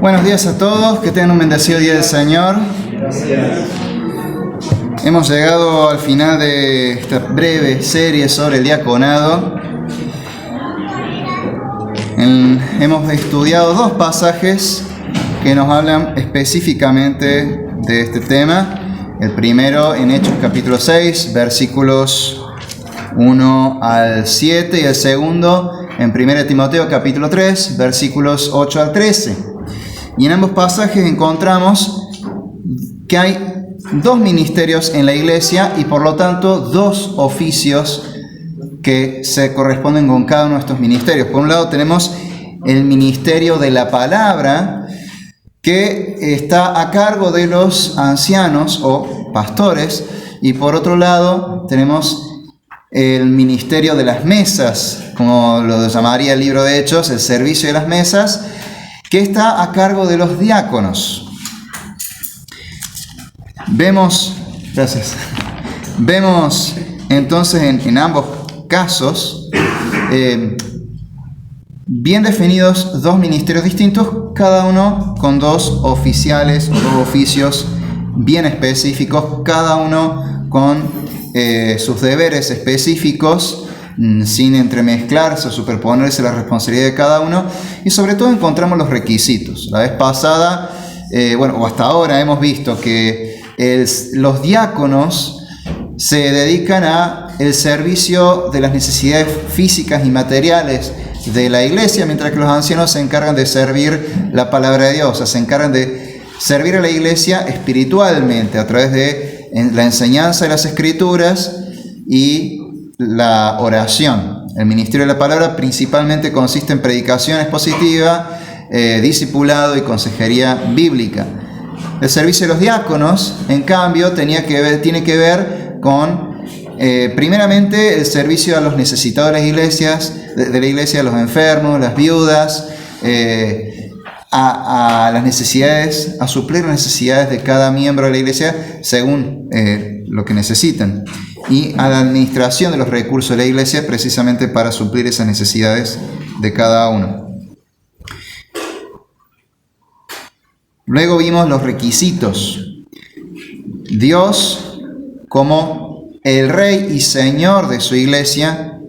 Buenos días a todos, que tengan un bendecido día del Señor. Gracias. Hemos llegado al final de esta breve serie sobre el diaconado. Hemos estudiado dos pasajes que nos hablan específicamente de este tema. El primero en Hechos capítulo 6, versículos 1 al 7, y el segundo en 1 Timoteo capítulo 3, versículos 8 al 13. Y en ambos pasajes encontramos que hay dos ministerios en la iglesia y por lo tanto dos oficios que se corresponden con cada uno de estos ministerios. Por un lado tenemos el ministerio de la palabra, que está a cargo de los ancianos o pastores, y por otro lado tenemos el ministerio de las mesas, como lo llamaría el libro de Hechos, el servicio de las mesas, que está a cargo de los diáconos. Vemos entonces en ambos casos bien definidos dos ministerios distintos, cada uno con dos oficiales o dos oficios bien específicos, cada uno con sus deberes específicos, sin entremezclarse o superponerse la responsabilidad de cada uno, y sobre todo encontramos los requisitos. La vez pasada, o hasta ahora hemos visto que los diáconos se dedican a el servicio de las necesidades físicas y materiales de la iglesia, mientras que los ancianos se encargan de servir la palabra de Dios, o sea, se encargan de servir a la iglesia espiritualmente a través de la enseñanza de las Escrituras y la oración. El ministerio de la palabra principalmente consiste en predicación expositiva, discipulado y consejería bíblica. El servicio de los diáconos, en cambio, tiene que ver con, primeramente, el servicio a los necesitados de las iglesias, de la iglesia, a los enfermos, las viudas, a las necesidades, a suplir las necesidades de cada miembro de la iglesia según lo que necesitan, y a la administración de los recursos de la iglesia precisamente para suplir esas necesidades de cada uno. Luego vimos los requisitos. Dios, como el Rey y Señor de su iglesia,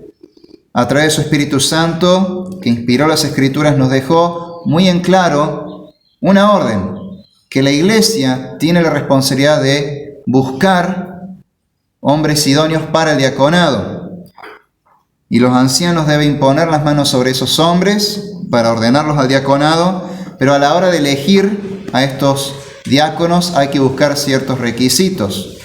a través de su Espíritu Santo, que inspiró las Escrituras, nos dejó muy en claro una orden, que la iglesia tiene la responsabilidad de buscar hombres idóneos para el diaconado, y los ancianos deben poner las manos sobre esos hombres para ordenarlos al diaconado, pero a la hora de elegir a estos diáconos hay que buscar ciertos requisitos.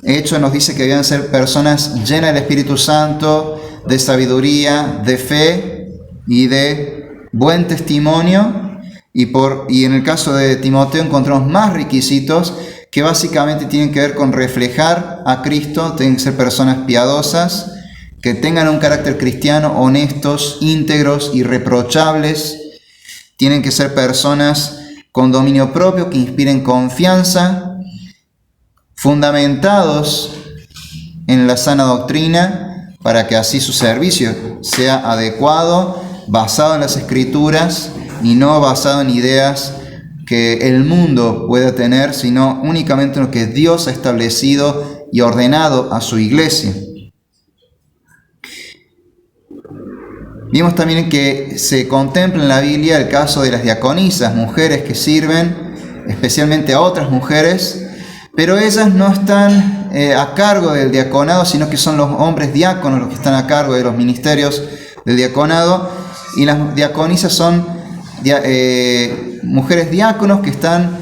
Hechos nos dice que deben ser personas llenas del Espíritu Santo, de sabiduría, de fe y de buen testimonio, y en el caso de Timoteo encontramos más requisitos que básicamente tienen que ver con reflejar a Cristo. Tienen que ser personas piadosas, que tengan un carácter cristiano, honestos, íntegros, irreprochables. Tienen que ser personas con dominio propio, que inspiren confianza, fundamentados en la sana doctrina, para que así su servicio sea adecuado, basado en las Escrituras y no basado en ideas que el mundo pueda tener, sino únicamente en lo que Dios ha establecido y ordenado a su iglesia. Vimos también que se contempla en la Biblia el caso de las diaconisas, mujeres que sirven especialmente a otras mujeres, pero ellas no están a cargo del diaconado, sino que son los hombres diáconos los que están a cargo de los ministerios del diaconado, y las diaconisas son mujeres diáconos que están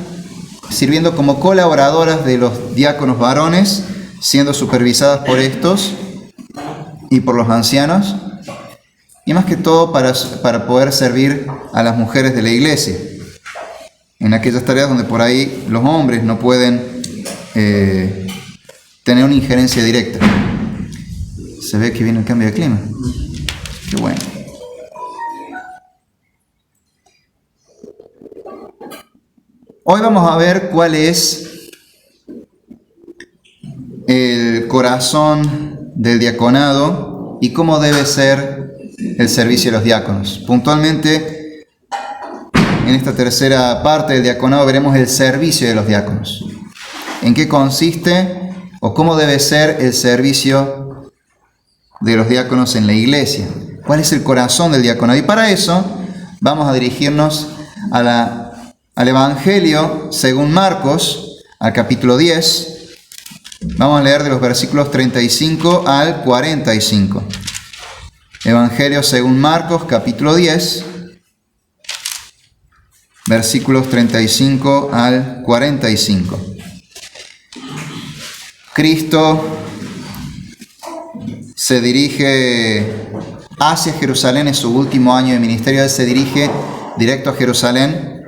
sirviendo como colaboradoras de los diáconos varones, siendo supervisadas por estos y por los ancianos, y más que todo para poder servir a las mujeres de la iglesia en aquellas tareas donde por ahí los hombres no pueden tener una injerencia directa. Se ve que viene el cambio de clima. Qué bueno. Hoy vamos a ver cuál es el corazón del diaconado y cómo debe ser el servicio de los diáconos. Puntualmente, en esta tercera parte del diaconado veremos el servicio de los diáconos. ¿En qué consiste o cómo debe ser el servicio de los diáconos en la iglesia? ¿Cuál es el corazón del diaconado? Y para eso vamos a dirigirnos al Evangelio según Marcos, al capítulo 10. Vamos a leer de los versículos 35 al 45. Evangelio según Marcos, capítulo 10, versículos 35 al 45. Cristo se dirige hacia Jerusalén en su último año de ministerio. Él se dirige directo a Jerusalén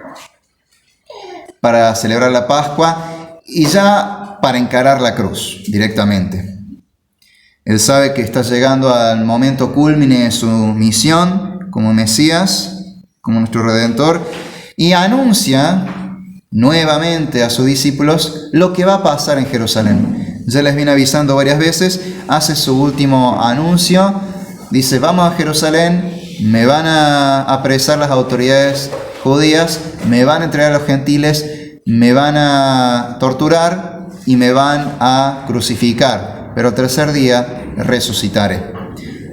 para celebrar la Pascua y ya para encarar la cruz directamente. Él sabe que está llegando al momento cúlmine de su misión como Mesías, como nuestro Redentor, y anuncia nuevamente a sus discípulos lo que va a pasar en Jerusalén. Ya les viene avisando varias veces, hace su último anuncio, dice: vamos a Jerusalén, me van a apresar las autoridades judías, me van a entregar a los gentiles, me van a torturar y me van a crucificar, pero al tercer día resucitaré.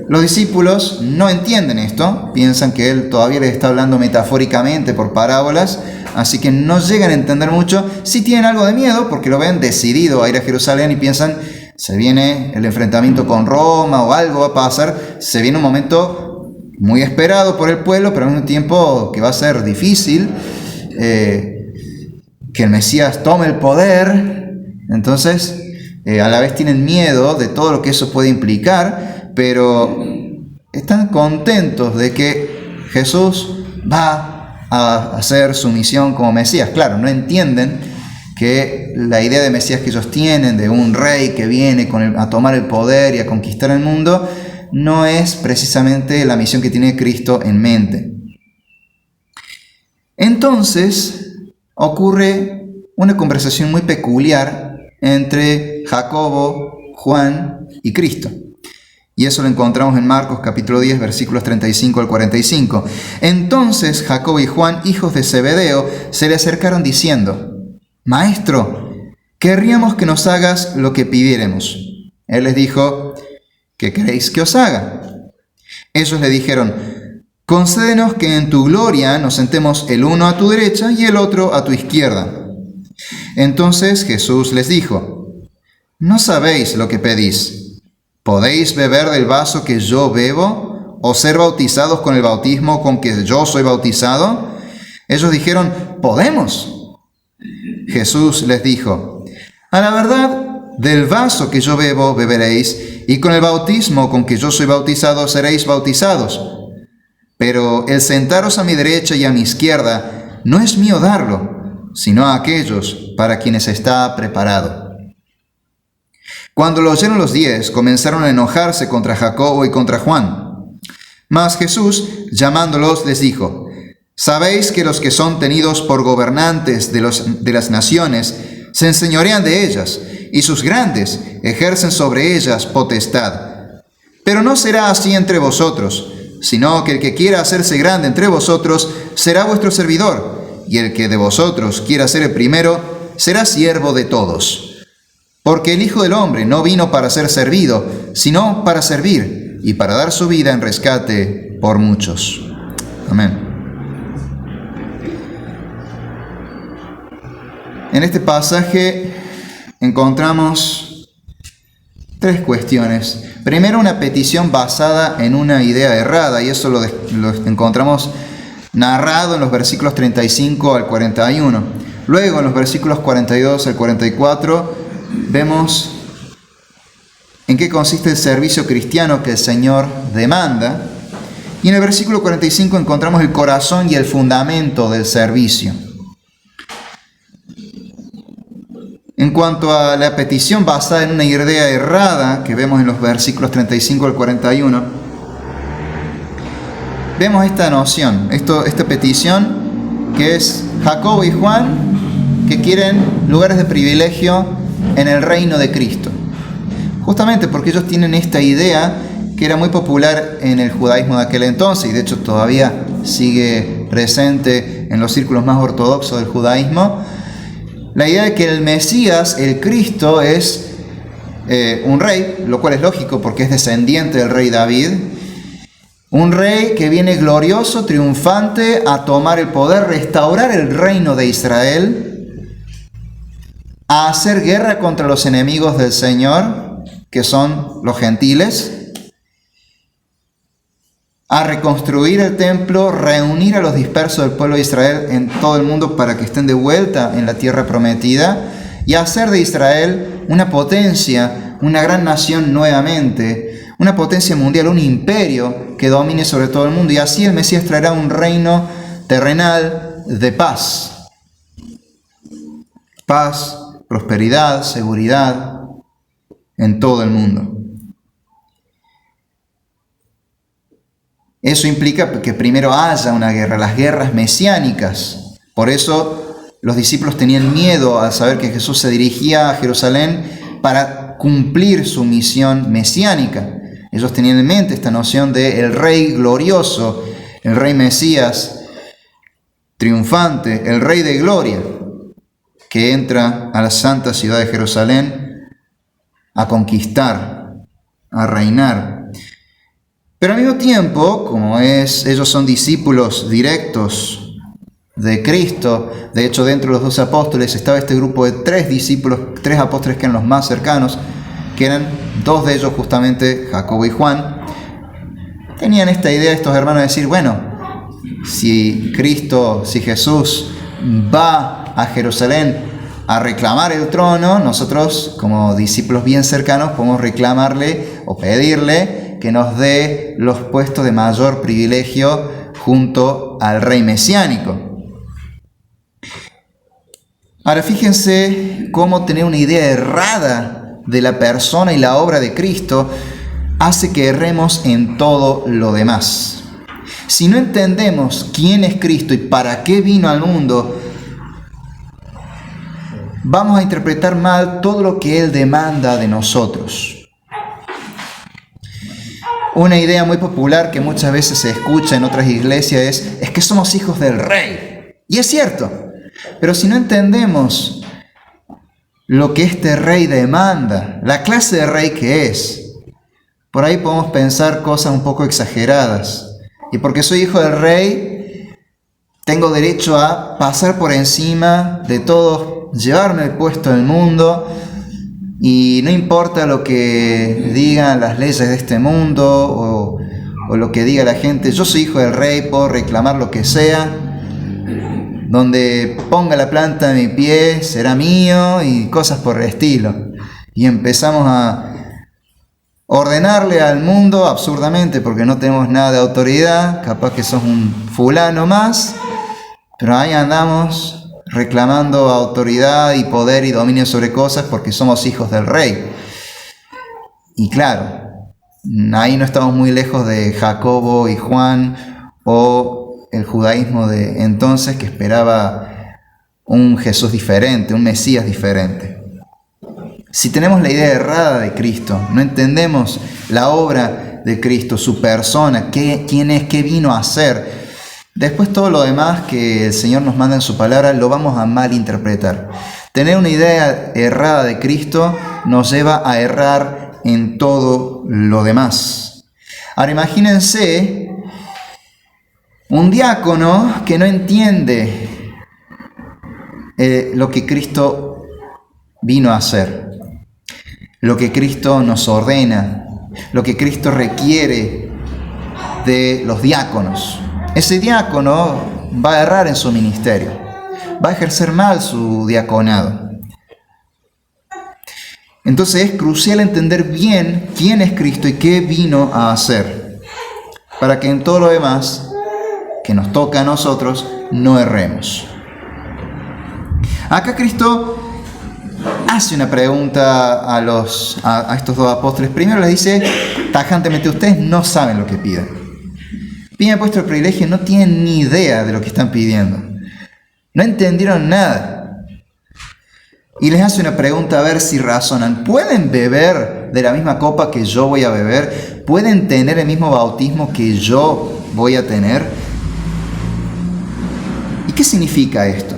Los discípulos no entienden esto, piensan que él todavía les está hablando metafóricamente por parábolas, así que no llegan a entender mucho. Sí tienen algo de miedo porque lo ven decidido a ir a Jerusalén y piensan: se viene el enfrentamiento con Roma o algo va a pasar, se viene un momento muy esperado por el pueblo, pero al mismo tiempo que va a ser difícil, que el Mesías tome el poder. Entonces, a la vez tienen miedo de todo lo que eso puede implicar, pero están contentos de que Jesús va a hacer su misión como Mesías. Claro, no entienden que la idea de Mesías que ellos tienen, de un rey que viene a tomar el poder y a conquistar el mundo, no es precisamente la misión que tiene Cristo en mente. Entonces ocurre una conversación muy peculiar entre Jacobo, Juan y Cristo. Y eso lo encontramos en Marcos capítulo 10, versículos 35 al 45. Entonces Jacobo y Juan, hijos de Zebedeo, se le acercaron diciendo: Maestro, querríamos que nos hagas lo que pidiéremos. Él les dijo: ¿qué queréis que os haga? Ellos le dijeron: concédenos que en tu gloria nos sentemos el uno a tu derecha y el otro a tu izquierda. Entonces Jesús les dijo: ¿no sabéis lo que pedís? ¿Podéis beber del vaso que yo bebo, o ser bautizados con el bautismo con que yo soy bautizado? Ellos dijeron: podemos. Jesús les dijo: a la verdad, del vaso que yo bebo beberéis, y con el bautismo con que yo soy bautizado seréis bautizados. Pero el sentaros a mi derecha y a mi izquierda no es mío darlo, sino a aquellos para quienes está preparado. Cuando lo oyeron los 10, comenzaron a enojarse contra Jacobo y contra Juan. Mas Jesús, llamándolos, les dijo: ¿sabéis que los que son tenidos por gobernantes de las naciones se enseñorean de ellas, y sus grandes ejercen sobre ellas potestad? Pero no será así entre vosotros, sino que el que quiera hacerse grande entre vosotros será vuestro servidor, y el que de vosotros quiera ser el primero será siervo de todos. Porque el Hijo del Hombre no vino para ser servido, sino para servir y para dar su vida en rescate por muchos. Amén. En este pasaje encontramos tres cuestiones. Primero, una petición basada en una idea errada, y eso lo encontramos narrado en los versículos 35 al 41. Luego, en los versículos 42 al 44, vemos en qué consiste el servicio cristiano que el Señor demanda. Y en el versículo 45 encontramos el corazón y el fundamento del servicio. En cuanto a la petición basada en una idea errada que vemos en los versículos 35 al 41, vemos esta noción, esta petición que es Jacobo y Juan, que quieren lugares de privilegio en el reino de Cristo. Justamente porque ellos tienen esta idea que era muy popular en el judaísmo de aquel entonces, y de hecho todavía sigue presente existe en los círculos más ortodoxos del judaísmo, la idea de que el Mesías, el Cristo, es un rey, lo cual es lógico porque es descendiente del rey David, un rey que viene glorioso, triunfante, a tomar el poder, restaurar el reino de Israel, a hacer guerra contra los enemigos del Señor, que son los gentiles, a reconstruir el templo, reunir a los dispersos del pueblo de Israel en todo el mundo para que estén de vuelta en la tierra prometida, y hacer de Israel una potencia, una gran nación nuevamente, una potencia mundial, un imperio que domine sobre todo el mundo. Y así el Mesías traerá un reino terrenal de paz. Paz, prosperidad, seguridad en todo el mundo. Eso implica que primero haya una guerra, las guerras mesiánicas. Por eso los discípulos tenían miedo al saber que Jesús se dirigía a Jerusalén para cumplir su misión mesiánica. Ellos tenían en mente esta noción de el rey glorioso, el rey Mesías triunfante, el rey de gloria, que entra a la santa ciudad de Jerusalén a conquistar, a reinar. Pero al mismo tiempo, como ellos son discípulos directos de Cristo, de hecho dentro de los 12 apóstoles estaba este grupo de 3 discípulos, 3 apóstoles que eran los más cercanos, que eran 2 de ellos justamente, Jacobo y Juan. Tenían esta idea estos hermanos de decir, bueno, si Jesús va a Jerusalén a reclamar el trono, nosotros como discípulos bien cercanos podemos reclamarle o pedirle que nos dé los puestos de mayor privilegio junto al rey mesiánico. Ahora fíjense cómo tener una idea errada de la persona y la obra de Cristo hace que erremos en todo lo demás. Si no entendemos quién es Cristo y para qué vino al mundo, vamos a interpretar mal todo lo que Él demanda de nosotros. Una idea muy popular que muchas veces se escucha en otras iglesias es que somos hijos del rey. Y es cierto, pero si no entendemos lo que este rey demanda, la clase de rey que es, por ahí podemos pensar cosas un poco exageradas. Y porque soy hijo del rey, tengo derecho a pasar por encima de todos, llevarme el puesto del mundo, y no importa lo que digan las leyes de este mundo o lo que diga la gente, yo soy hijo del rey, puedo reclamar lo que sea, donde ponga la planta de mi pie será mío y cosas por el estilo. Y empezamos a ordenarle al mundo absurdamente porque no tenemos nada de autoridad, capaz que sos un fulano más, pero ahí andamos reclamando autoridad y poder y dominio sobre cosas porque somos hijos del rey. Y claro, ahí no estamos muy lejos de Jacobo y Juan o el judaísmo de entonces que esperaba un Jesús diferente, un Mesías diferente. Si tenemos la idea errada de Cristo, no entendemos la obra de Cristo, su persona, quién es, qué vino a hacer, después todo lo demás que el Señor nos manda en su palabra lo vamos a malinterpretar. Tener una idea errada de Cristo nos lleva a errar en todo lo demás. Ahora imagínense un diácono que no entiende lo que Cristo vino a hacer, lo que Cristo nos ordena, lo que Cristo requiere de los diáconos. Ese diácono va a errar en su ministerio, va a ejercer mal su diaconado. Entonces es crucial entender bien quién es Cristo y qué vino a hacer, para que en todo lo demás que nos toca a nosotros no erremos. Acá Cristo hace una pregunta a estos 2 apóstoles. Primero les dice tajantemente: ustedes no saben lo que piden. Piden vuestro privilegio, no tienen ni idea de lo que están pidiendo. No entendieron nada. Y les hace una pregunta a ver si razonan. ¿Pueden beber de la misma copa que yo voy a beber? ¿Pueden tener el mismo bautismo que yo voy a tener? ¿Y ¿Y qué significa esto?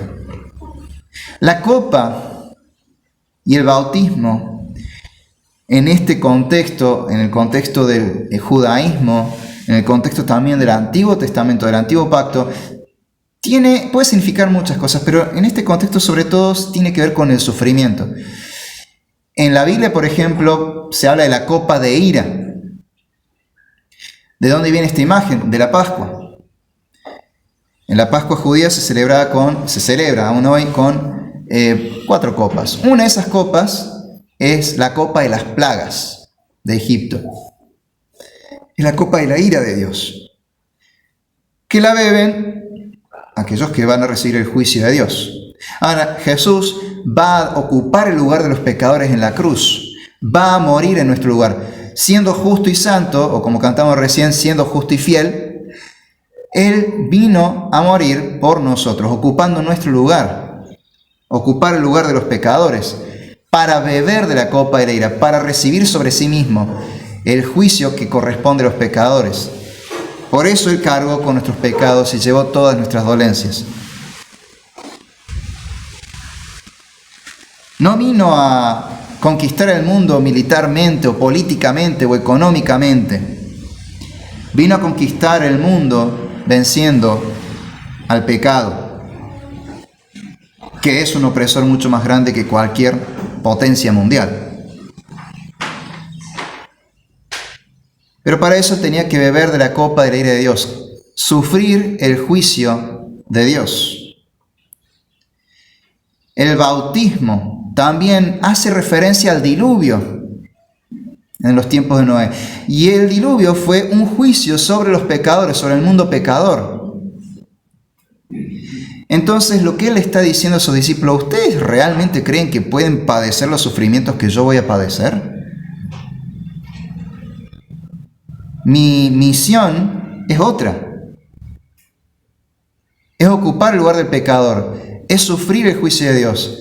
La copa y el bautismo, en este contexto, en el contexto del judaísmo, en el contexto también del Antiguo Testamento, del Antiguo Pacto, puede significar muchas cosas, pero en este contexto sobre todo tiene que ver con el sufrimiento. En la Biblia, por ejemplo, se habla de la copa de ira. ¿De dónde viene esta imagen? De la Pascua. En la Pascua judía se celebra aún hoy con 4 copas. Una de esas copas es la copa de las plagas de Egipto. Es la copa de la ira de Dios, que la beben aquellos que van a recibir el juicio de Dios. Ahora, Jesús va a ocupar el lugar de los pecadores en la cruz, va a morir en nuestro lugar, siendo justo y santo, o como cantamos recién, siendo justo y fiel. Él vino a morir por nosotros, ocupando nuestro lugar, ocupar el lugar de los pecadores, para beber de la copa de la ira, para recibir sobre sí mismo el juicio que corresponde a los pecadores. Por eso Él cargó con nuestros pecados y llevó todas nuestras dolencias. No vino a conquistar el mundo militarmente o políticamente o económicamente. Vino a conquistar el mundo venciendo al pecado, que es un opresor mucho más grande que cualquier potencia mundial. Pero para eso tenía que beber de la copa de la ira de Dios, sufrir el juicio de Dios. El bautismo también hace referencia al diluvio en los tiempos de Noé. Y el diluvio fue un juicio sobre los pecadores, sobre el mundo pecador. Entonces, lo que Él está diciendo a sus discípulos: ¿ustedes realmente creen que pueden padecer los sufrimientos que yo voy a padecer? Mi misión es otra. Es ocupar el lugar del pecador. Es sufrir el juicio de Dios.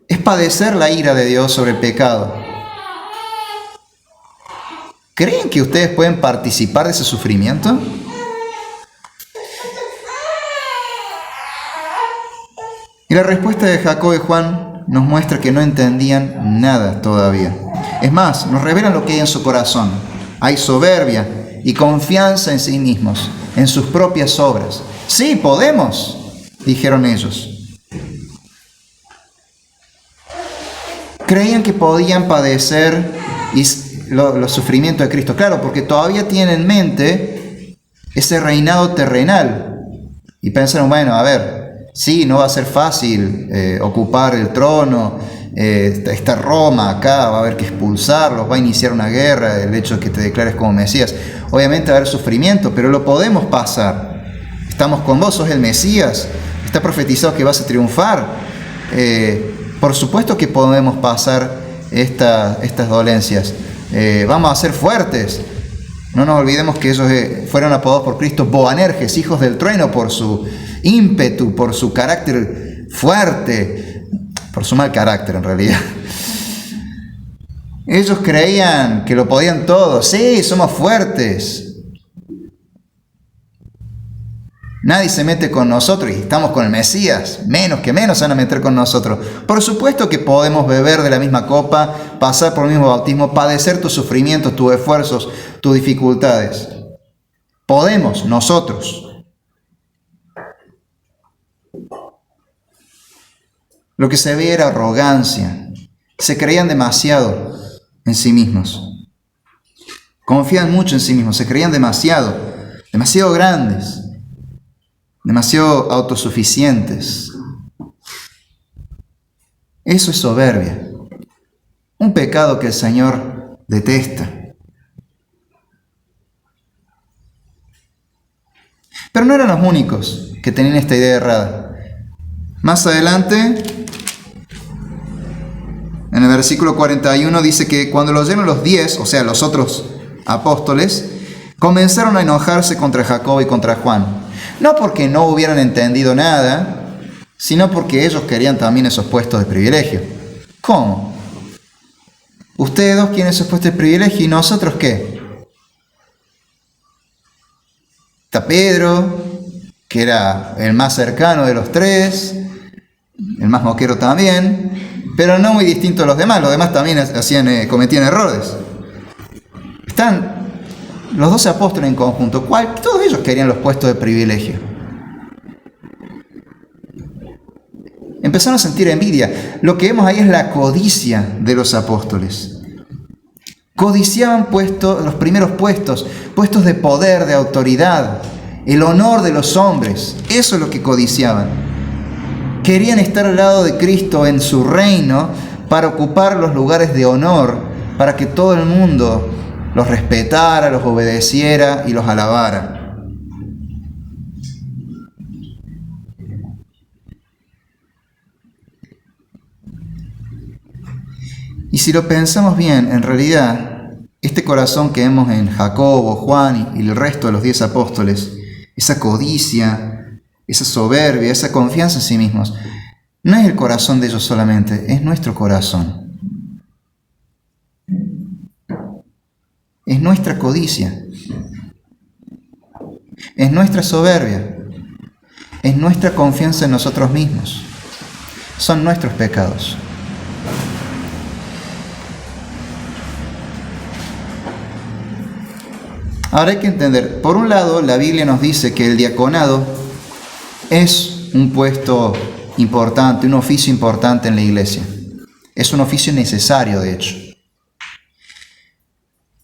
Es padecer la ira de Dios sobre el pecado. ¿Creen que ustedes pueden participar de ese sufrimiento? Y la respuesta de Jacobo y Juan nos muestra que no entendían nada todavía. Es más, nos revelan lo que hay en su corazón. Hay soberbia y confianza en sí mismos, en sus propias obras. Sí, podemos, dijeron ellos. Creían que podían padecer los sufrimientos de Cristo. Claro, porque todavía tienen en mente ese reinado terrenal. Y pensaron, bueno, a ver, sí, no va a ser fácil ocupar el trono. Está Roma acá, va a haber que expulsarlos, va a iniciar una guerra, el hecho de que te declares como Mesías. Obviamente va a haber sufrimiento, pero lo podemos pasar. Estamos con vos, sos el Mesías, está profetizado que vas a triunfar. Por supuesto que podemos pasar estas dolencias. Vamos a ser fuertes. No nos olvidemos que ellos fueron apodados por Cristo Boanerges, hijos del trueno, por su ímpetu, por su carácter fuerte, por su mal carácter en realidad. Ellos creían que lo podían todo. Sí, somos fuertes. Nadie se mete con nosotros y estamos con el Mesías. Menos se van a meter con nosotros. Por supuesto que podemos beber de la misma copa, pasar por el mismo bautismo, padecer tus sufrimientos, tus esfuerzos, tus dificultades. Podemos, nosotros. Lo que se veía era arrogancia. Se creían demasiado en sí mismos. Confían mucho en sí mismos. Se creían demasiado grandes, demasiado autosuficientes. Eso es soberbia. Un pecado que el Señor detesta. Pero no eran los únicos que tenían esta idea errada. Más adelante, en el versículo 41 dice que cuando lo oyeron los 10, o sea, los otros apóstoles, comenzaron a enojarse contra Jacobo y contra Juan. No porque no hubieran entendido nada, sino porque ellos querían también esos puestos de privilegio. ¿Cómo? Ustedes dos quieren esos puestos de privilegio, ¿y nosotros qué? Está Pedro, que era el más cercano de los tres, el más moquero también, pero no muy distinto a los demás también cometían errores. Están los 12 apóstoles en conjunto, todos ellos querían los puestos de privilegio. Empezaron a sentir envidia. Lo que vemos ahí es la codicia de los apóstoles. Codiciaban los primeros puestos de poder, de autoridad, el honor de los hombres. Eso es lo que codiciaban. Querían estar al lado de Cristo en su reino para ocupar los lugares de honor, para que todo el mundo los respetara, los obedeciera y los alabara. Y si lo pensamos bien, en realidad, este corazón que vemos en Jacobo, Juan y el resto de los 10 apóstoles, esa codicia, esa soberbia, esa confianza en sí mismos, no es el corazón de ellos solamente, es nuestro corazón. Es nuestra codicia, es nuestra soberbia, es nuestra confianza en nosotros mismos. Son nuestros pecados. Ahora hay que entender, por un lado, la Biblia nos dice que el diaconado es un puesto importante, un oficio importante en la iglesia. Es un oficio necesario, de hecho.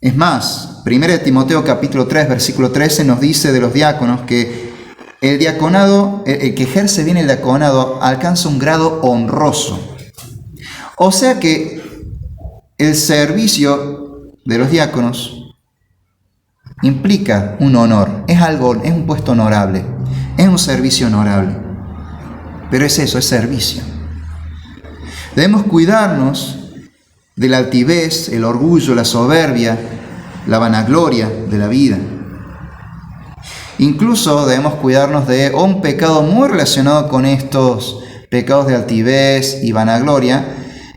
Es más, 1 Timoteo capítulo 3, versículo 13 nos dice de los diáconos que el diaconado, el que ejerce bien el diaconado, alcanza un grado honroso. O sea que el servicio de los diáconos implica un honor, es un puesto honorable, es un servicio honorable. Pero es eso, es servicio. Debemos cuidarnos de la altivez, el orgullo, la soberbia, la vanagloria de la vida. Incluso debemos cuidarnos de un pecado muy relacionado con estos pecados de altivez y vanagloria,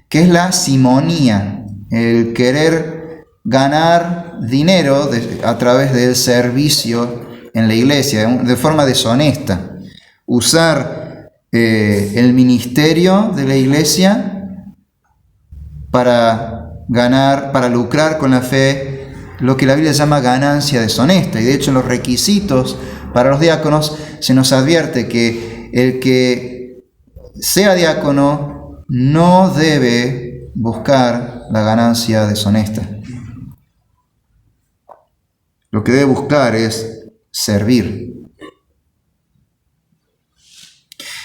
que es la simonía, el querer ganar dinero a través del servicio en la iglesia, de forma deshonesta. Usar el ministerio de la iglesia para lucrar con la fe, lo que la Biblia llama ganancia deshonesta. Y de hecho en los requisitos para los diáconos se nos advierte que el que sea diácono no debe buscar la ganancia deshonesta. Lo que debe buscar es servir.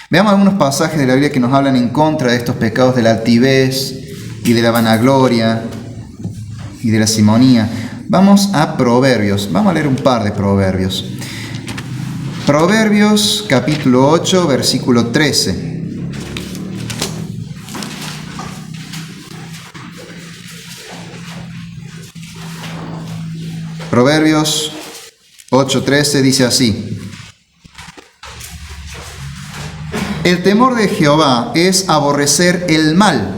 Veamos algunos pasajes de la Biblia que nos hablan en contra de estos pecados de la altivez y de la vanagloria y de la simonía. Vamos a Proverbios. Vamos a leer un par de Proverbios. Proverbios capítulo 8, versículo 13. Proverbios 8:13 dice así: el temor de Jehová es aborrecer el mal,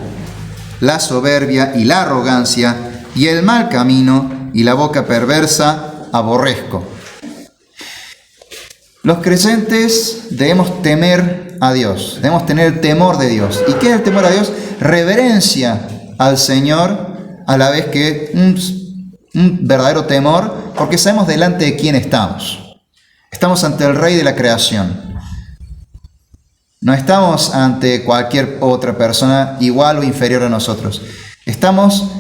la soberbia y la arrogancia, y el mal camino y la boca perversa aborrezco. Los creyentes debemos temer a Dios, debemos tener el temor de Dios. ¿Y qué es el temor a Dios? Reverencia al Señor, a la vez que un verdadero temor, porque sabemos delante de quién estamos. Estamos ante el Rey de la creación. No estamos ante cualquier otra persona igual o inferior a nosotros. Estamos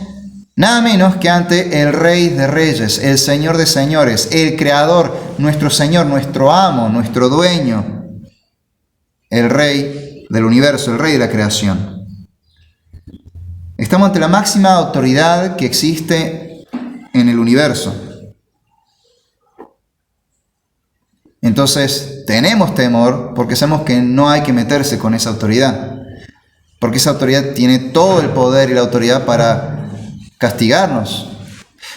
nada menos que ante el Rey de Reyes, el Señor de Señores, el Creador, nuestro Señor, nuestro amo, nuestro dueño, el Rey del universo, el Rey de la creación. Estamos ante la máxima autoridad que existe en el universo. Entonces tenemos temor porque sabemos que no hay que meterse con esa autoridad, porque esa autoridad tiene todo el poder y la autoridad para castigarnos,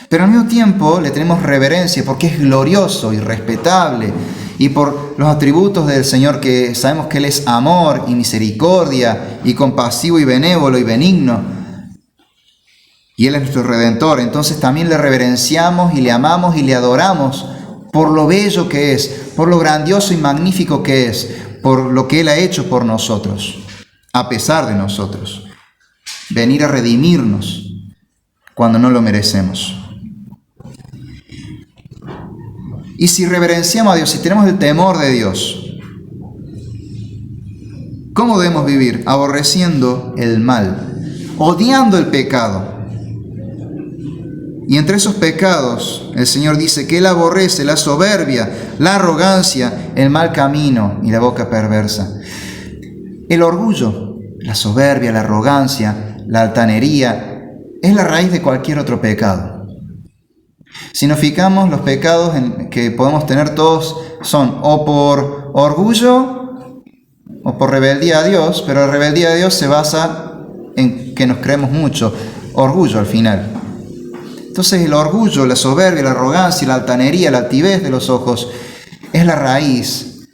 pero al mismo tiempo le tenemos reverencia porque es glorioso y respetable, y por los atributos del Señor, que sabemos que Él es amor y misericordia y compasivo y benévolo y benigno, y Él es nuestro Redentor. Entonces también le reverenciamos y le amamos y le adoramos por lo bello que es, por lo grandioso y magnífico que es, por lo que Él ha hecho por nosotros, a pesar de nosotros. Venir a redimirnos cuando no lo merecemos. Y si reverenciamos a Dios, si tenemos el temor de Dios, ¿cómo debemos vivir? Aborreciendo el mal, odiando el pecado. Y entre esos pecados, el Señor dice que Él aborrece la soberbia, la arrogancia, el mal camino y la boca perversa. El orgullo, la soberbia, la arrogancia, la altanería, es la raíz de cualquier otro pecado. Si nos fijamos, los pecados que podemos tener todos son o por orgullo o por rebeldía a Dios, pero la rebeldía a Dios se basa en que nos creemos mucho, orgullo al final. Entonces el orgullo, la soberbia, la arrogancia, la altanería, la altivez de los ojos es la raíz,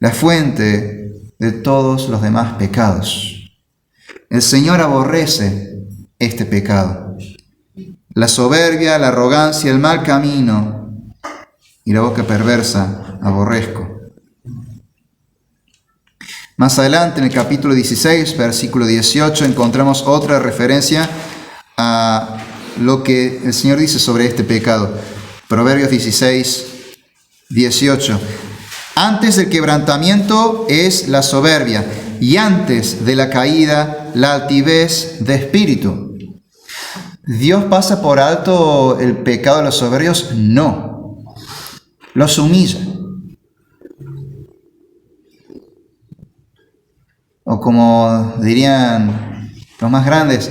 la fuente de todos los demás pecados. El Señor aborrece este pecado. La soberbia, la arrogancia, el mal camino y la boca perversa aborrezco. Más adelante, en el capítulo 16, versículo 18, encontramos otra referencia a lo que el Señor dice sobre este pecado. Proverbios 16, 18. Antes del quebrantamiento es la soberbia, y antes de la caída la altivez de espíritu. ¿Dios pasa por alto el pecado de los soberbios? No. Los humilla. O como dirían los más grandes,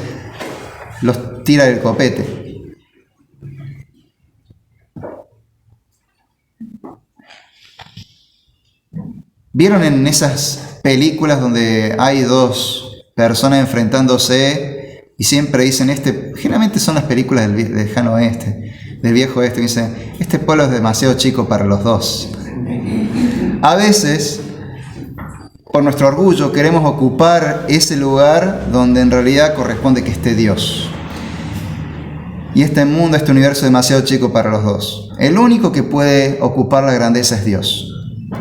los tira del copete. ¿Vieron en esas películas donde hay dos personas enfrentándose y siempre dicen, generalmente son las películas del lejano oeste, del viejo oeste, dicen, este pueblo es demasiado chico para los dos? A veces, por nuestro orgullo, queremos ocupar ese lugar donde en realidad corresponde que esté Dios. Y este mundo, este universo es demasiado chico para los dos. El único que puede ocupar la grandeza es Dios.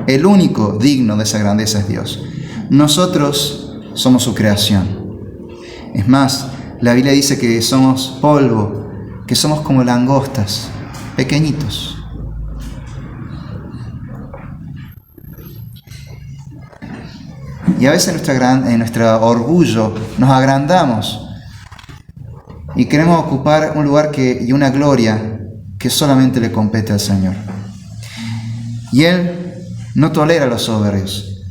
El único digno de esa grandeza es Dios. Nosotros somos su creación. Es más, la Biblia dice que somos polvo, que somos como langostas, pequeñitos. Y a veces en nuestro orgullo nos agrandamos y queremos ocupar un lugar y una gloria que solamente le compete al Señor. Y Él no tolera a los soberbios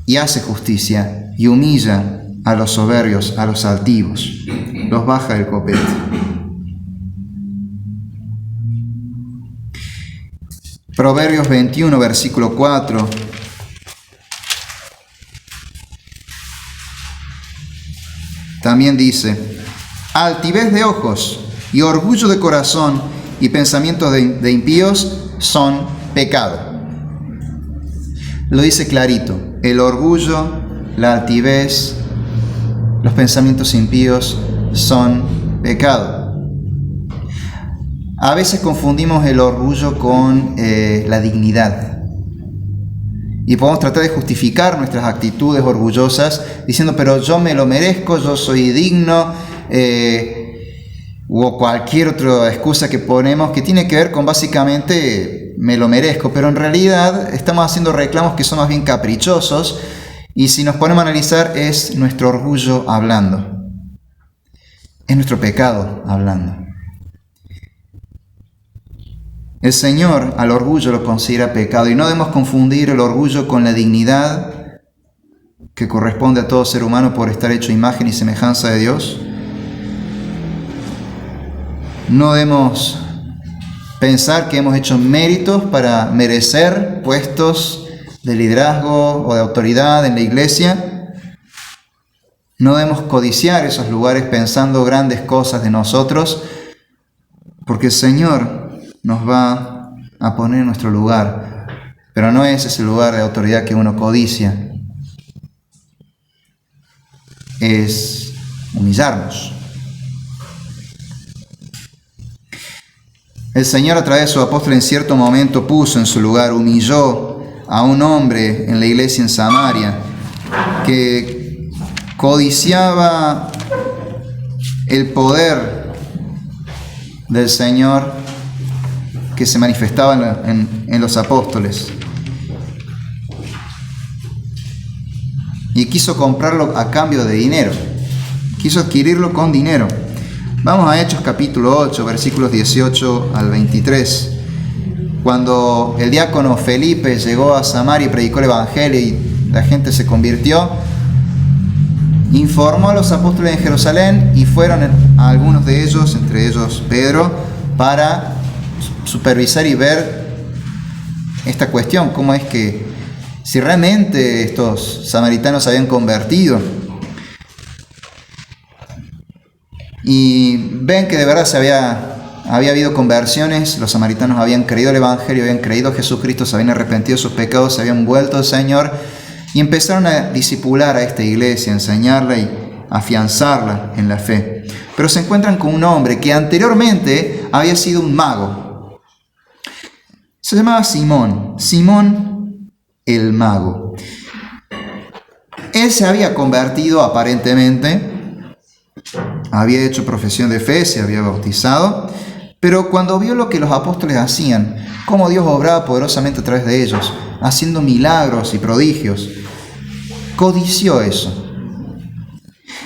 y hace justicia y humilla a los soberbios, a los altivos, los baja del copete. Proverbios 21, versículo 4. También dice, altivez de ojos y orgullo de corazón y pensamientos de impíos son pecado. Lo dice clarito, el orgullo, la altivez, los pensamientos impíos son pecado. A veces confundimos el orgullo con la dignidad. Y podemos tratar de justificar nuestras actitudes orgullosas diciendo, pero yo me lo merezco, yo soy digno, o cualquier otra excusa que ponemos que tiene que ver con básicamente me lo merezco, pero en realidad estamos haciendo reclamos que son más bien caprichosos y si nos ponemos a analizar es nuestro orgullo hablando, es nuestro pecado hablando. El Señor al orgullo lo considera pecado y no debemos confundir el orgullo con la dignidad que corresponde a todo ser humano por estar hecho imagen y semejanza de Dios. No debemos pensar que hemos hecho méritos para merecer puestos de liderazgo o de autoridad en la iglesia. No debemos codiciar esos lugares pensando grandes cosas de nosotros, porque el Señor nos va a poner en nuestro lugar, pero no es ese lugar de autoridad que uno codicia, es humillarnos. El Señor, a través de su apóstol, en cierto momento puso en su lugar, humilló a un hombre en la iglesia en Samaria que codiciaba el poder del Señor que se manifestaba en los apóstoles. Y quiso comprarlo a cambio de dinero. Quiso adquirirlo con dinero. Vamos a Hechos capítulo 8, versículos 18 al 23. Cuando el diácono Felipe llegó a Samaria y predicó el evangelio y la gente se convirtió, informó a los apóstoles en Jerusalén y fueron a algunos de ellos, entre ellos Pedro, para supervisar y ver esta cuestión, cómo es que, si realmente estos samaritanos se habían convertido. Y ven que de verdad había habido conversiones, los samaritanos habían creído el evangelio, habían creído a Jesucristo, se habían arrepentido de sus pecados, se habían vuelto al Señor y empezaron a discipular a esta iglesia, a enseñarla y afianzarla en la fe. Pero se encuentran con un hombre que anteriormente había sido un mago. Se llamaba Simón el mago. Él se había convertido aparentemente, había hecho profesión de fe, se había bautizado, pero cuando vio lo que los apóstoles hacían, cómo Dios obraba poderosamente a través de ellos, haciendo milagros y prodigios, codició eso.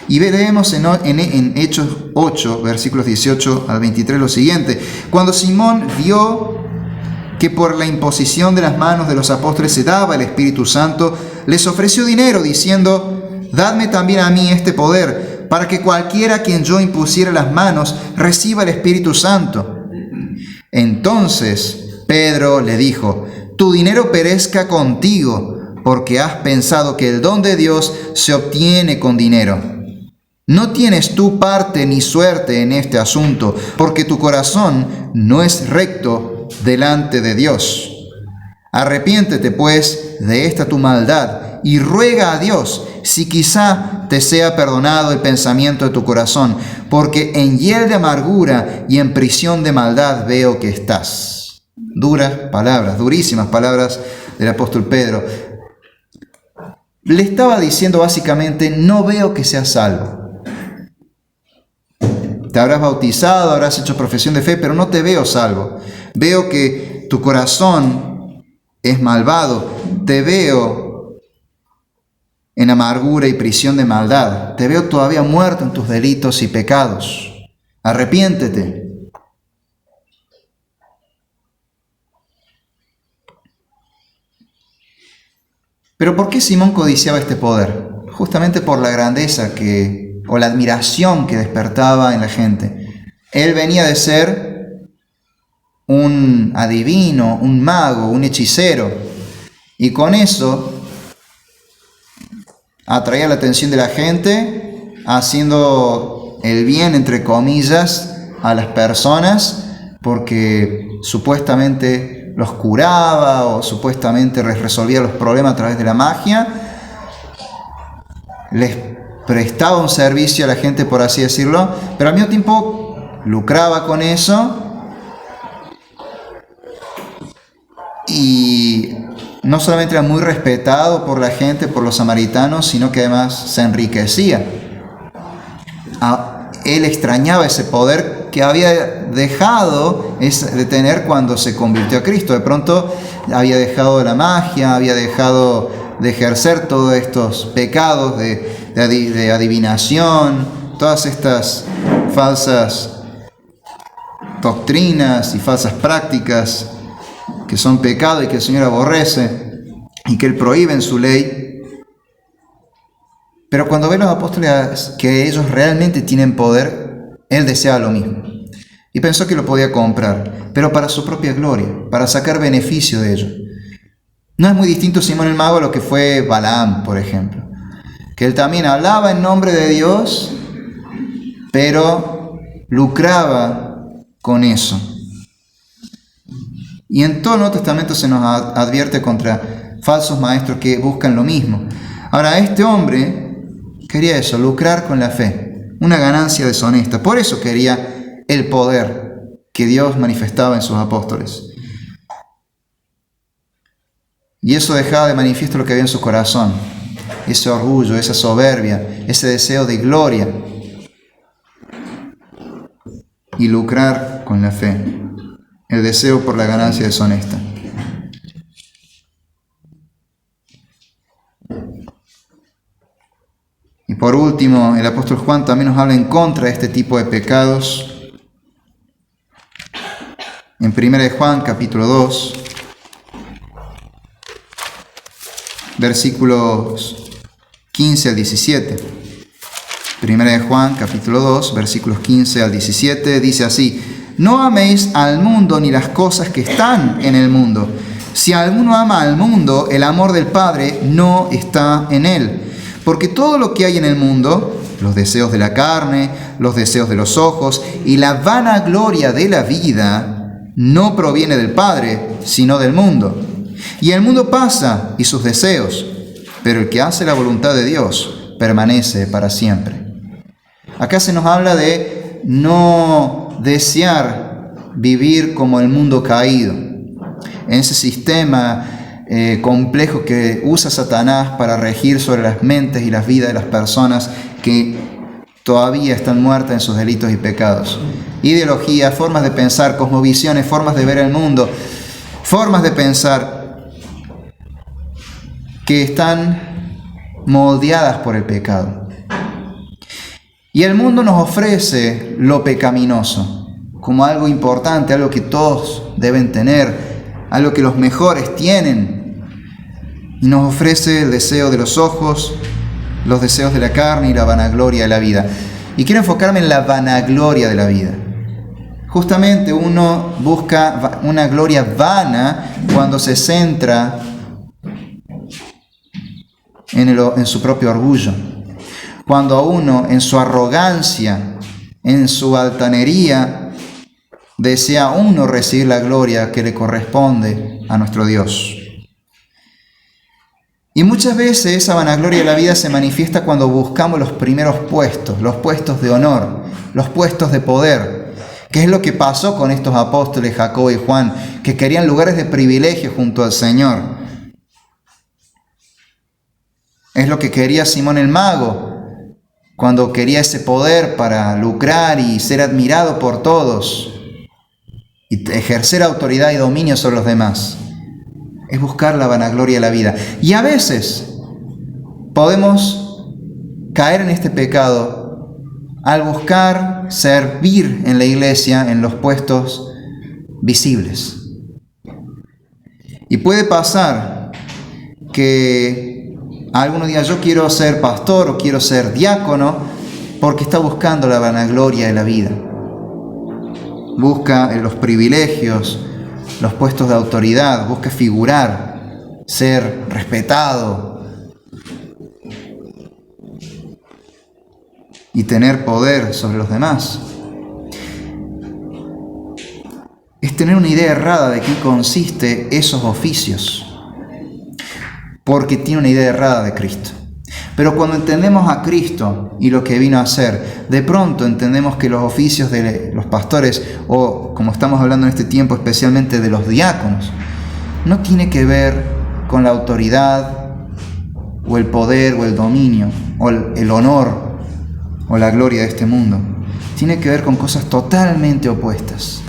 Y leemos en Hechos 8, versículos 18 al 23 lo siguiente: cuando Simón vio que por la imposición de las manos de los apóstoles se daba el Espíritu Santo, les ofreció dinero, diciendo: dadme también a mí este poder, para que cualquiera a quien yo impusiera las manos reciba el Espíritu Santo. Entonces Pedro le dijo: tu dinero perezca contigo, porque has pensado que el don de Dios se obtiene con dinero. No tienes tú parte ni suerte en este asunto, porque tu corazón no es recto delante de Dios. Arrepiéntete pues de esta tu maldad y ruega a Dios si quizá te sea perdonado el pensamiento de tu corazón, porque en hiel de amargura y en prisión de maldad veo que estás. Duras palabras, durísimas palabras del apóstol Pedro. Le estaba diciendo básicamente: no veo que seas salvo. Te habrás bautizado, habrás hecho profesión de fe, pero no te veo salvo. Veo que tu corazón es malvado. Te veo en amargura y prisión de maldad. Te veo todavía muerto en tus delitos y pecados. Arrepiéntete. Pero ¿por qué Simón codiciaba este poder? Justamente por la grandeza o la admiración que despertaba en la gente. Él venía de ser un adivino, un mago, un hechicero, y con eso atraía la atención de la gente, haciendo el bien, entre comillas, a las personas, porque supuestamente los curaba o supuestamente les resolvía los problemas a través de la magia. Les prestaba un servicio a la gente, por así decirlo, pero al mismo tiempo lucraba con eso. Y no solamente era muy respetado por la gente, por los samaritanos, sino que además se enriquecía. Él extrañaba ese poder que había dejado de tener cuando se convirtió a Cristo. De pronto había dejado la magia, había dejado de ejercer todos estos pecados de adivinación, todas estas falsas doctrinas y falsas prácticas que son pecado y que el Señor aborrece y que Él prohíbe en su ley. Pero cuando ve a los apóstoles que ellos realmente tienen poder, Él deseaba lo mismo. Y pensó que lo podía comprar, pero para su propia gloria, para sacar beneficio de ello. No es muy distinto Simón el mago a lo que fue Balaam, por ejemplo. Que él también hablaba en nombre de Dios, pero lucraba con eso. Y en todo el Nuevo Testamento se nos advierte contra falsos maestros que buscan lo mismo. Ahora, este hombre quería eso, lucrar con la fe, una ganancia deshonesta. Por eso quería el poder que Dios manifestaba en sus apóstoles. Y eso dejaba de manifiesto lo que había en su corazón, ese orgullo, esa soberbia, ese deseo de gloria y lucrar con la fe, el deseo por la ganancia deshonesta. Y por último, el apóstol Juan también nos habla en contra de este tipo de pecados. En 1 de Juan, capítulo 2, versículos 15 al 17. 1 de Juan, capítulo 2, versículos 15 al 17, dice así: no améis al mundo ni las cosas que están en el mundo. Si alguno ama al mundo, el amor del Padre no está en él. Porque todo lo que hay en el mundo, los deseos de la carne, los deseos de los ojos y la vanagloria de la vida, no proviene del Padre, sino del mundo. Y el mundo pasa y sus deseos, pero el que hace la voluntad de Dios permanece para siempre. Acá se nos habla de no desear vivir como el mundo caído, en ese sistema complejo que usa Satanás para regir sobre las mentes y las vidas de las personas que todavía están muertas en sus delitos y pecados. Ideologías, formas de pensar, cosmovisiones, formas de ver el mundo, formas de pensar que están moldeadas por el pecado. Y el mundo nos ofrece lo pecaminoso como algo importante, algo que todos deben tener, algo que los mejores tienen. Y nos ofrece el deseo de los ojos, los deseos de la carne y la vanagloria de la vida. Y quiero enfocarme en la vanagloria de la vida. Justamente uno busca una gloria vana cuando se centra en su propio orgullo. Cuando uno en su arrogancia, en su altanería, desea uno recibir la gloria que le corresponde a nuestro Dios. Y muchas veces esa vanagloria de la vida se manifiesta cuando buscamos los primeros puestos, los puestos de honor, los puestos de poder, que es lo que pasó con estos apóstoles Jacobo y Juan, que querían lugares de privilegio junto al Señor. Es lo que quería Simón el Mago, cuando quería ese poder para lucrar y ser admirado por todos, y ejercer autoridad y dominio sobre los demás. Es buscar la vanagloria de la vida. Y a veces podemos caer en este pecado al buscar servir en la iglesia en los puestos visibles. Y puede pasar que algunos digan: yo quiero ser pastor o quiero ser diácono, porque está buscando la vanagloria de la vida. Busca los privilegios, los puestos de autoridad, busca figurar, ser respetado y tener poder sobre los demás. Es tener una idea errada de qué consiste esos oficios, porque tiene una idea errada de Cristo. Pero cuando entendemos a Cristo y lo que vino a hacer, de pronto entendemos que los oficios de los pastores, o como estamos hablando en este tiempo especialmente de los diáconos, no tiene que ver con la autoridad o el poder o el dominio o el honor o la gloria de este mundo. Tiene que ver con cosas totalmente opuestas.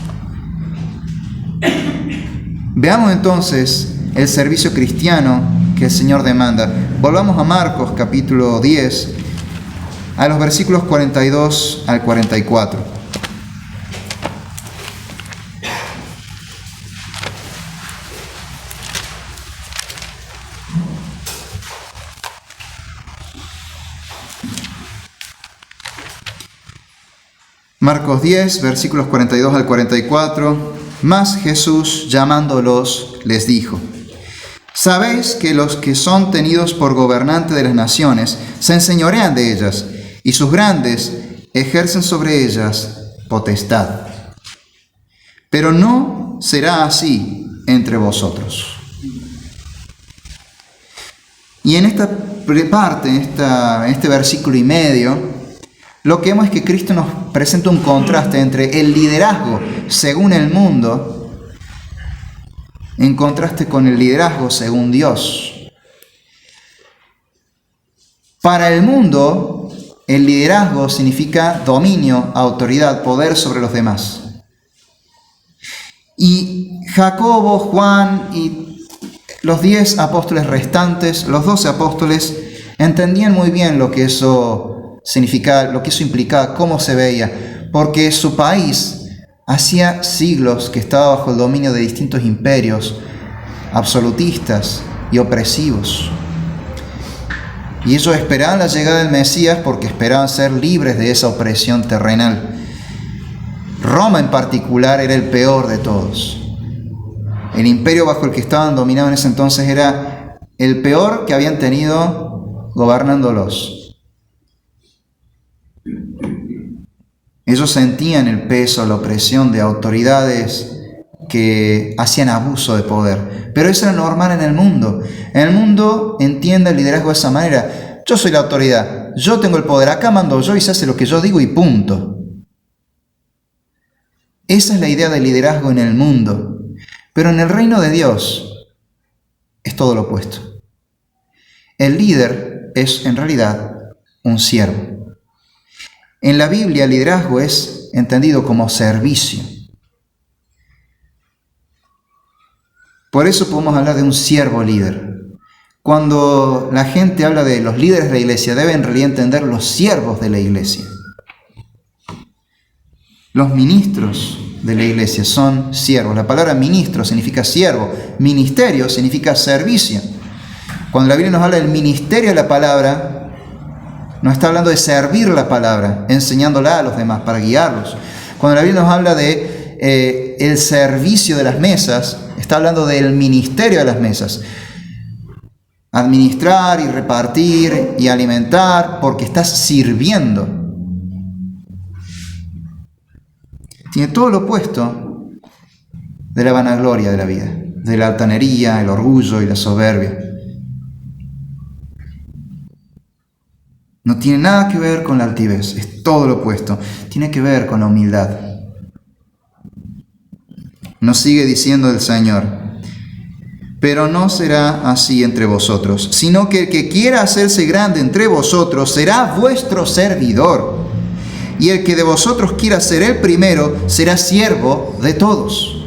Veamos entonces el servicio cristiano que el Señor demanda. Volvamos a Marcos capítulo 10, a los versículos 42 al 44. Marcos 10, versículos 42 al 44. Mas Jesús, llamándolos, les dijo: sabéis que los que son tenidos por gobernantes de las naciones se enseñorean de ellas, y sus grandes ejercen sobre ellas potestad. Pero no será así entre vosotros. Y en esta parte, en este versículo y medio, lo que vemos es que Cristo nos presenta un contraste entre el liderazgo según el mundo en contraste con el liderazgo según Dios. Para el mundo, el liderazgo significa dominio, autoridad, poder sobre los demás. Y Jacobo, Juan y los 10 apóstoles restantes, los 12 apóstoles, entendían muy bien lo que eso significaba, lo que eso implicaba, cómo se veía, porque su país hacía siglos que estaba bajo el dominio de distintos imperios absolutistas y opresivos. Y ellos esperaban la llegada del Mesías porque esperaban ser libres de esa opresión terrenal. Roma en particular era el peor de todos. El imperio bajo el que estaban dominados en ese entonces era el peor que habían tenido gobernándolos. Ellos sentían el peso, la opresión de autoridades que hacían abuso de poder. Pero eso era normal en el mundo. En el mundo entiende el liderazgo de esa manera. Yo soy la autoridad, yo tengo el poder, acá mando yo y se hace lo que yo digo y punto. Esa es la idea de liderazgo en el mundo. Pero en el reino de Dios es todo lo opuesto. El líder es en realidad un siervo. En la Biblia el liderazgo es entendido como servicio. Por eso podemos hablar de un siervo líder. Cuando la gente habla de los líderes de la iglesia, debe en realidad entender los siervos de la iglesia. Los ministros de la iglesia son siervos. La palabra ministro significa siervo. Ministerio significa servicio. Cuando la Biblia nos habla del ministerio de la palabra, no está hablando de servir la palabra, enseñándola a los demás para guiarlos. Cuando la Biblia nos habla de el servicio de las mesas, está hablando del ministerio de las mesas. Administrar y repartir y alimentar porque estás sirviendo. Tiene todo lo opuesto de la vanagloria de la vida, de la altanería, el orgullo y la soberbia. No tiene nada que ver con la altivez, es todo lo opuesto. Tiene que ver con la humildad. Nos sigue diciendo el Señor: pero no será así entre vosotros, sino que el que quiera hacerse grande entre vosotros será vuestro servidor. Y el que de vosotros quiera ser el primero será siervo de todos.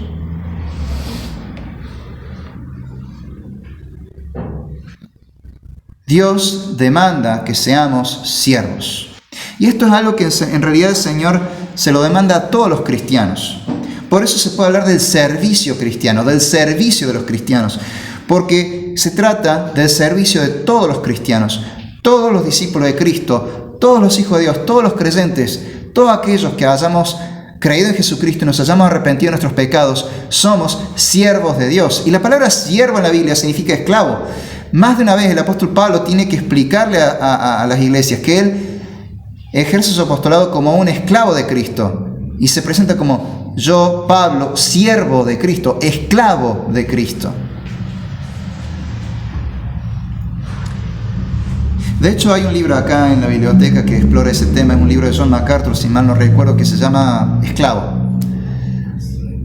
Dios demanda que seamos siervos. Y esto es algo que en realidad el Señor se lo demanda a todos los cristianos. Por eso se puede hablar del servicio cristiano, del servicio de los cristianos, porque se trata del servicio de todos los cristianos, todos los discípulos de Cristo, todos los hijos de Dios, todos los creyentes, todos aquellos que hayamos creído en Jesucristo y nos hayamos arrepentido de nuestros pecados, somos siervos de Dios. Y la palabra siervo en la Biblia significa esclavo. Más de una vez el apóstol Pablo tiene que explicarle a las iglesias que él ejerce su apostolado como un esclavo de Cristo y se presenta como: yo, Pablo, siervo de Cristo, esclavo de Cristo. De hecho, hay un libro acá en la biblioteca que explora ese tema. Es un libro de John MacArthur, si mal no recuerdo, que se llama Esclavo.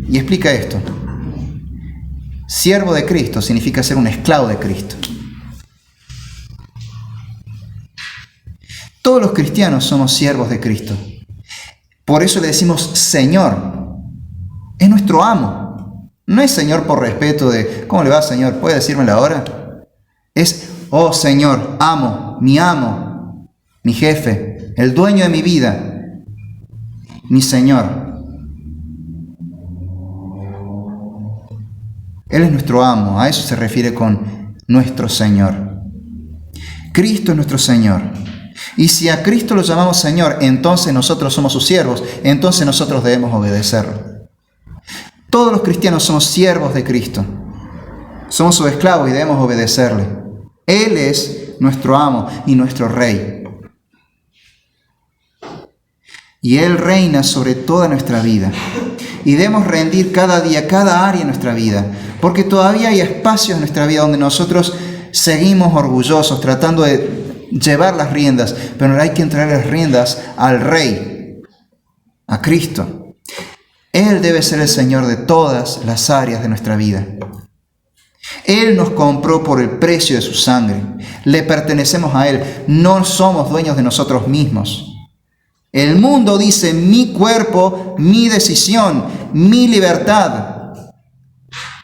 Y explica esto. Siervo de Cristo significa ser un esclavo de Cristo. Todos los cristianos somos siervos de Cristo. Por eso le decimos Señor. Es nuestro amo. No es Señor por respeto de ¿cómo le va, Señor? ¿Puede decírmelo ahora? Es oh Señor, amo, mi jefe, el dueño de mi vida, mi Señor. Él es nuestro amo, a eso se refiere con nuestro Señor. Cristo es nuestro Señor. Y si a Cristo lo llamamos Señor, entonces nosotros somos sus siervos, entonces nosotros debemos obedecerlo. Todos los cristianos somos siervos de Cristo. Somos sus esclavos y debemos obedecerle. Él es nuestro amo y nuestro rey. Y Él reina sobre toda nuestra vida. Y debemos rendir cada día, cada área de nuestra vida. Porque todavía hay espacios en nuestra vida donde nosotros seguimos orgullosos, tratando de llevar las riendas, pero hay que entregar las riendas al Rey, a Cristo. Él debe ser el Señor de todas las áreas de nuestra vida. Él nos compró por el precio de su sangre. Le pertenecemos a Él. No somos dueños de nosotros mismos. El mundo dice: mi cuerpo, mi decisión, mi libertad.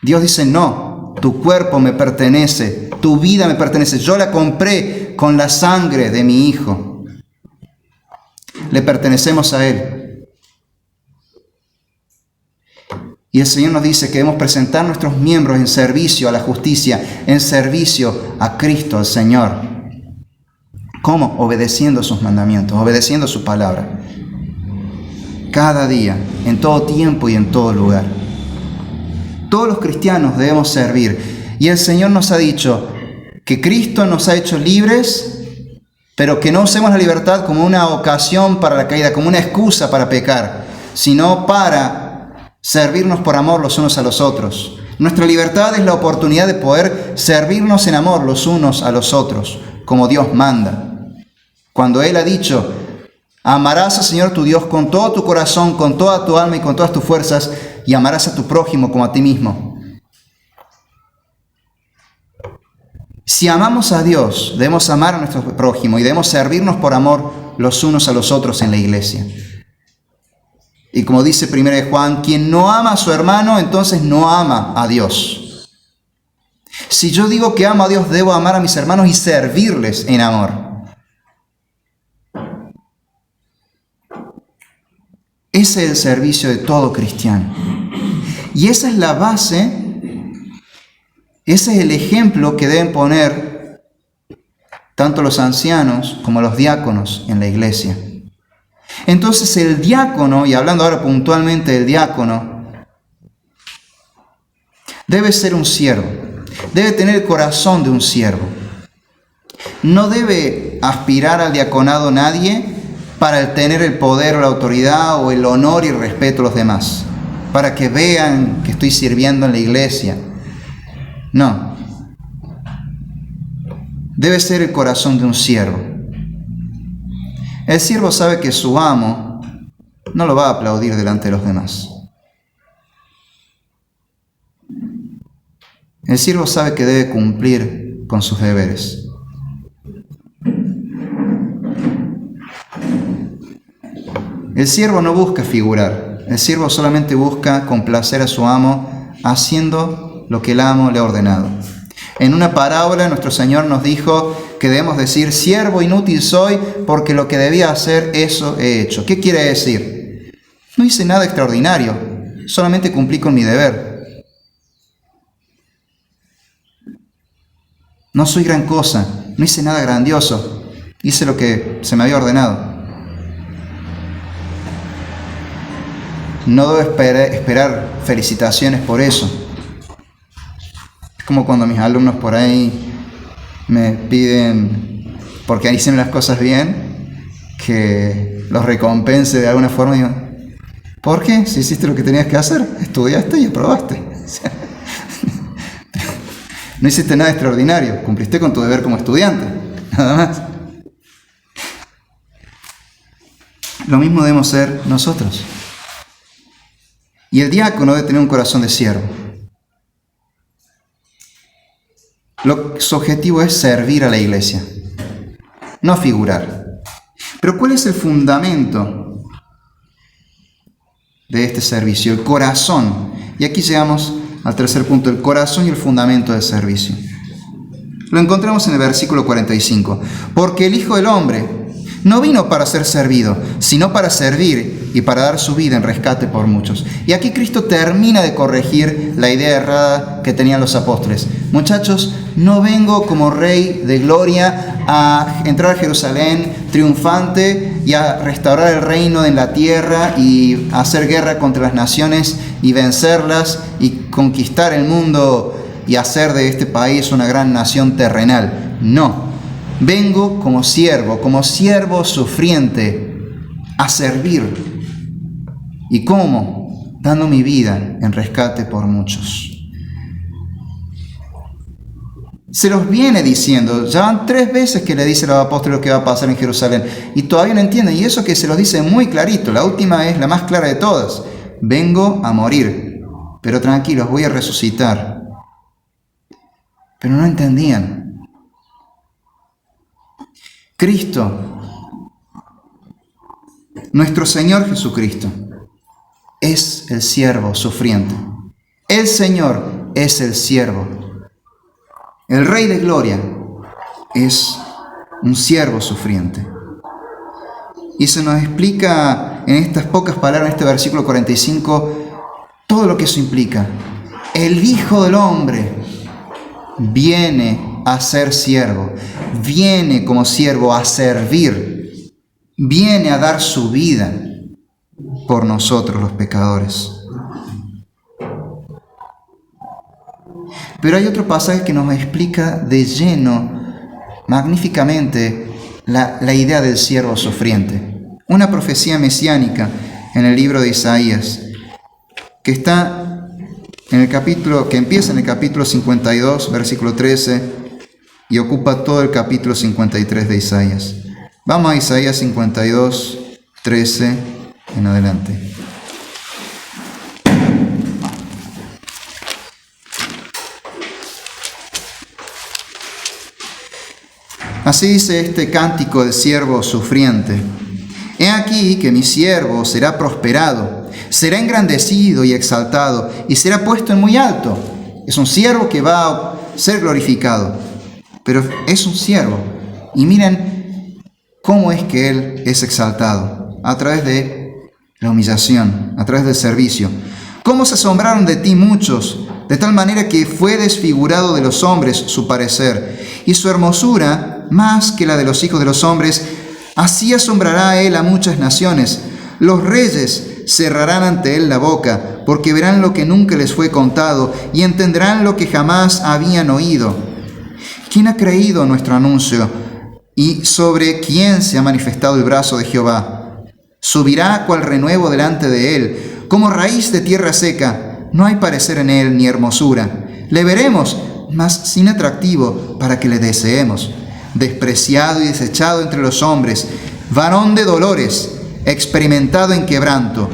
Dios dice: no, tu cuerpo me pertenece, tu vida me pertenece. Yo la compré con la sangre de mi Hijo. Le pertenecemos a Él. Y el Señor nos dice que debemos presentar nuestros miembros en servicio a la justicia, en servicio a Cristo, al Señor. ¿Cómo? Obedeciendo sus mandamientos, obedeciendo su palabra. Cada día, en todo tiempo y en todo lugar. Todos los cristianos debemos servir. Y el Señor nos ha dicho que Cristo nos ha hecho libres, pero que no usemos la libertad como una ocasión para la caída, como una excusa para pecar, sino para servirnos por amor los unos a los otros. Nuestra libertad es la oportunidad de poder servirnos en amor los unos a los otros, como Dios manda. Cuando Él ha dicho: amarás al Señor tu Dios con todo tu corazón, con toda tu alma y con todas tus fuerzas, y amarás a tu prójimo como a ti mismo. Si amamos a Dios, debemos amar a nuestro prójimo y debemos servirnos por amor los unos a los otros en la iglesia. Y como dice 1 Juan, quien no ama a su hermano, entonces no ama a Dios. Si yo digo que amo a Dios, debo amar a mis hermanos y servirles en amor. Ese es el servicio de todo cristiano. Y esa es la base, ese es el ejemplo que deben poner tanto los ancianos como los diáconos en la iglesia. Entonces el diácono, y hablando ahora puntualmente del diácono, debe ser un siervo, debe tener el corazón de un siervo. No debe aspirar al diaconado nadie para tener el poder o la autoridad o el honor y el respeto a los demás, para que vean que estoy sirviendo en la iglesia. No. Debe ser el corazón de un siervo. El siervo sabe que su amo no lo va a aplaudir delante de los demás. El siervo sabe que debe cumplir con sus deberes. El siervo no busca figurar. El siervo solamente busca complacer a su amo haciendo lo que el amo le ha ordenado. En una parábola nuestro Señor nos dijo que debemos decir: siervo inútil soy, porque lo que debía hacer, eso he hecho. ¿Qué quiere decir? No hice nada extraordinario, solamente cumplí con mi deber. No soy gran cosa, no hice nada grandioso, hice lo que se me había ordenado. No debo esperar felicitaciones por eso. Es como cuando mis alumnos por ahí me piden, porque hicieron las cosas bien, que los recompense de alguna forma. Y digo: ¿por qué? Si hiciste lo que tenías que hacer, estudiaste y aprobaste. No hiciste nada extraordinario, cumpliste con tu deber como estudiante, nada más. Lo mismo debemos ser nosotros. Y el diácono debe tener un corazón de siervo. Su objetivo es servir a la iglesia, no figurar. Pero ¿cuál es el fundamento de este servicio? El corazón. Y aquí llegamos al tercer punto, el corazón y el fundamento del servicio. Lo encontramos en el versículo 45. Porque el Hijo del Hombre no vino para ser servido, sino para servir y para dar su vida en rescate por muchos. Y aquí Cristo termina de corregir la idea errada que tenían los apóstoles. Muchachos, no vengo como Rey de gloria a entrar a Jerusalén triunfante y a restaurar el reino en la tierra y a hacer guerra contra las naciones y vencerlas y conquistar el mundo y hacer de este país una gran nación terrenal. No. Vengo como siervo sufriente, a servir. ¿Y cómo? Dando mi vida en rescate por muchos. se los viene diciendo. Ya van 3 veces que le dice a los apóstoles lo que va a pasar en Jerusalén y todavía no entienden. Y eso que se los dice muy clarito. La última es la más clara de todas. Vengo a morir, pero tranquilos, voy a resucitar. Pero no entendían. Cristo, nuestro Señor Jesucristo, es el siervo sufriente. El Señor es el siervo. El Rey de Gloria es un siervo sufriente. Y se nos explica en estas pocas palabras, en este versículo 45, todo lo que eso implica. El Hijo del Hombre viene a ser siervo, viene como siervo a servir, viene a dar su vida por nosotros los pecadores. Pero hay otro pasaje que nos explica de lleno, magníficamente, la idea del siervo sufriente. Una profecía mesiánica en el libro de Isaías, que está en el capítulo, que empieza en el capítulo 52, versículo 13, y ocupa todo el capítulo 53 de Isaías. Vamos a Isaías 52, 13 en adelante. Así dice este cántico del siervo sufriente. He aquí que mi siervo será prosperado, será engrandecido y exaltado, y será puesto en muy alto. Es un siervo que va a ser glorificado, pero es un siervo. Y miren cómo es que él es exaltado, a través de la humillación, a través del servicio. Cómo se asombraron de ti muchos, de tal manera que fue desfigurado de los hombres su parecer, y su hermosura más que la de los hijos de los hombres. Así asombrará a él a muchas naciones. Los reyes cerrarán ante él la boca, porque verán lo que nunca les fue contado y entenderán lo que jamás habían oído. ¿Quién ha creído nuestro anuncio? ¿Y sobre quién se ha manifestado el brazo de Jehová? Subirá cual renuevo delante de él, como raíz de tierra seca. No hay parecer en él ni hermosura. Le veremos, mas sin atractivo, para que le deseemos. Despreciado y desechado entre los hombres, varón de dolores, experimentado en quebranto,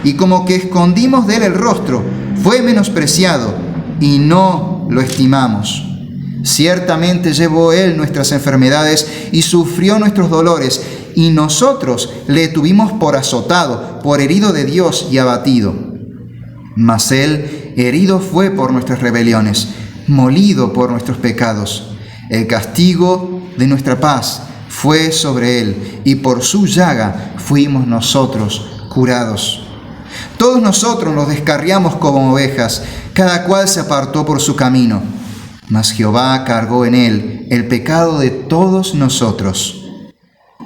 y como que escondimos de él el rostro, fue menospreciado y no lo estimamos. Ciertamente llevó él nuestras enfermedades y sufrió nuestros dolores, y nosotros le tuvimos por azotado, por herido de Dios y abatido. Mas él herido fue por nuestras rebeliones, molido por nuestros pecados. El castigo de nuestra paz fue sobre él, y por su llaga fuimos nosotros curados. Todos nosotros nos descarriamos como ovejas, cada cual se apartó por su camino. Mas Jehová cargó en él el pecado de todos nosotros.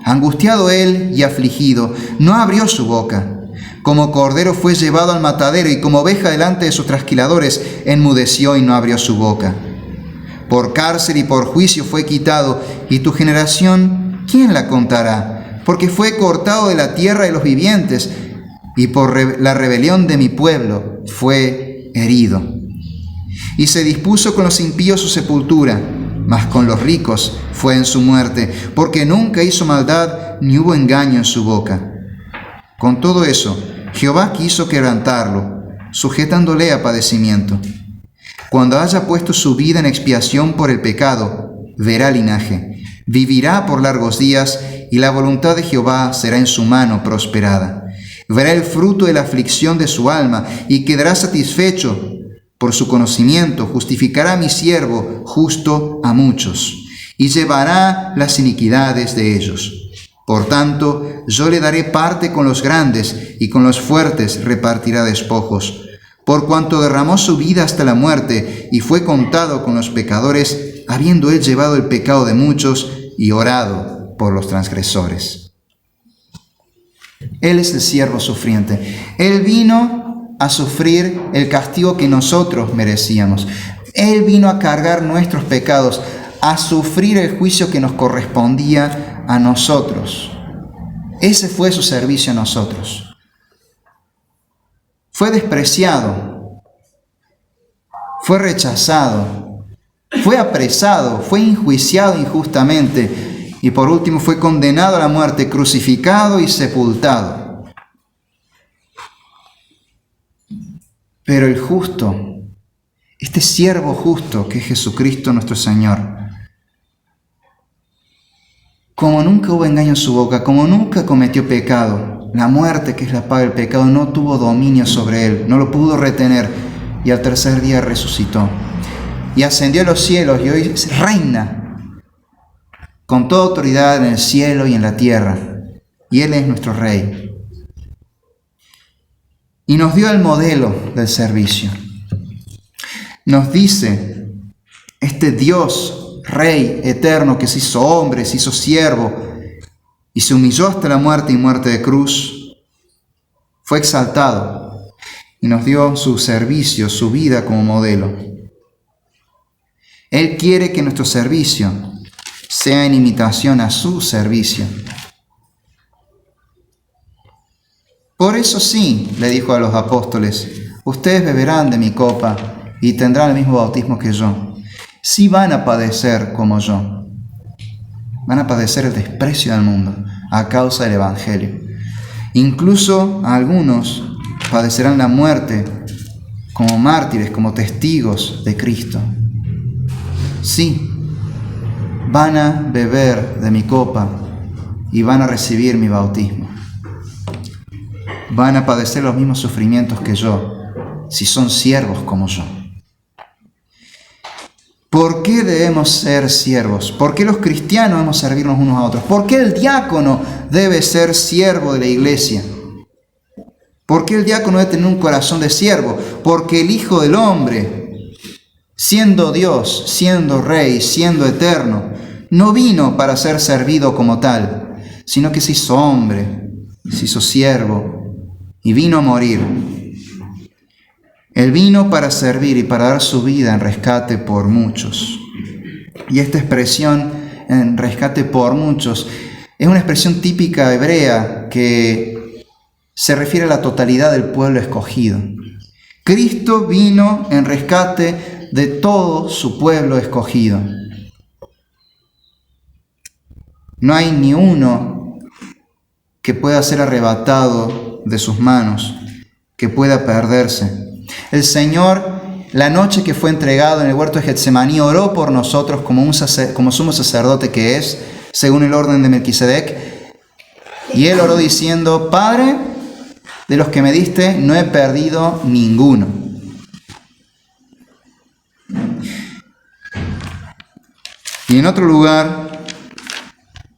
Angustiado él y afligido, no abrió su boca. Como cordero fue llevado al matadero, y como oveja delante de sus trasquiladores, enmudeció y no abrió su boca. Por cárcel y por juicio fue quitado, y tu generación, ¿quién la contará? Porque fue cortado de la tierra de los vivientes, y por la rebelión de mi pueblo fue herido. Y se dispuso con los impíos su sepultura, mas con los ricos fue en su muerte, porque nunca hizo maldad, ni hubo engaño en su boca. Con todo eso, Jehová quiso quebrantarlo, sujetándole a padecimiento. Cuando haya puesto su vida en expiación por el pecado, verá linaje, vivirá por largos días, y la voluntad de Jehová será en su mano prosperada. Verá el fruto de la aflicción de su alma, y quedará satisfecho. Por su conocimiento justificará a mi siervo justo a muchos, y llevará las iniquidades de ellos. Por tanto, yo le daré parte con los grandes, y con los fuertes repartirá despojos. Por cuanto derramó su vida hasta la muerte, y fue contado con los pecadores, habiendo él llevado el pecado de muchos, y orado por los transgresores. Él es el siervo sufriente. Él vino a sufrir el castigo que nosotros merecíamos. Él vino a cargar nuestros pecados, a sufrir el juicio que nos correspondía a nosotros. Ese fue su servicio a nosotros. Fue despreciado, fue rechazado, Fue apresado, fue enjuiciado injustamente y por último fue condenado a la muerte, crucificado y sepultado. Pero el justo, este siervo justo que es Jesucristo nuestro Señor, como nunca hubo engaño en su boca, como nunca cometió pecado, la muerte, que es la paga del pecado, no tuvo dominio sobre él, no lo pudo retener, y al tercer día resucitó. Y ascendió a los cielos y hoy reina con toda autoridad en el cielo y en la tierra. Y Él es nuestro Rey. Y nos dio el modelo del servicio. Nos dice, este Dios, Rey eterno, que se hizo hombre, se hizo siervo y se humilló hasta la muerte y muerte de cruz, fue exaltado y nos dio su servicio, su vida como modelo. Él quiere que nuestro servicio sea en imitación a su servicio. Por eso sí, le dijo a los apóstoles, ustedes beberán de mi copa y tendrán el mismo bautismo que yo. Sí van a padecer como yo. Van a padecer el desprecio del mundo a causa del Evangelio. Incluso algunos padecerán la muerte como mártires, como testigos de Cristo. Sí, van a beber de mi copa y van a recibir mi bautismo. Van a padecer los mismos sufrimientos que yo, si son siervos como yo. ¿Por qué debemos ser siervos? ¿Por qué los cristianos debemos servirnos unos a otros? ¿Por qué el diácono debe ser siervo de la iglesia? ¿Por qué el diácono debe tener un corazón de siervo? Porque el Hijo del Hombre, siendo Dios, siendo Rey, siendo eterno, no vino para ser servido como tal, sino que se hizo hombre, se hizo siervo y vino a morir. Él vino para servir y para dar su vida en rescate por muchos. Y esta expresión, en rescate por muchos, es una expresión típica hebrea que se refiere a la totalidad del pueblo escogido. Cristo vino en rescate de todo su pueblo escogido. No hay ni uno que pueda ser arrebatado de sus manos, que pueda perderse. El Señor, la noche que fue entregado en el huerto de Getsemaní, oró por nosotros como sumo sacerdote que es, según el orden de Melquisedec, y Él oró diciendo, Padre, de los que me diste no he perdido ninguno. Y en otro lugar,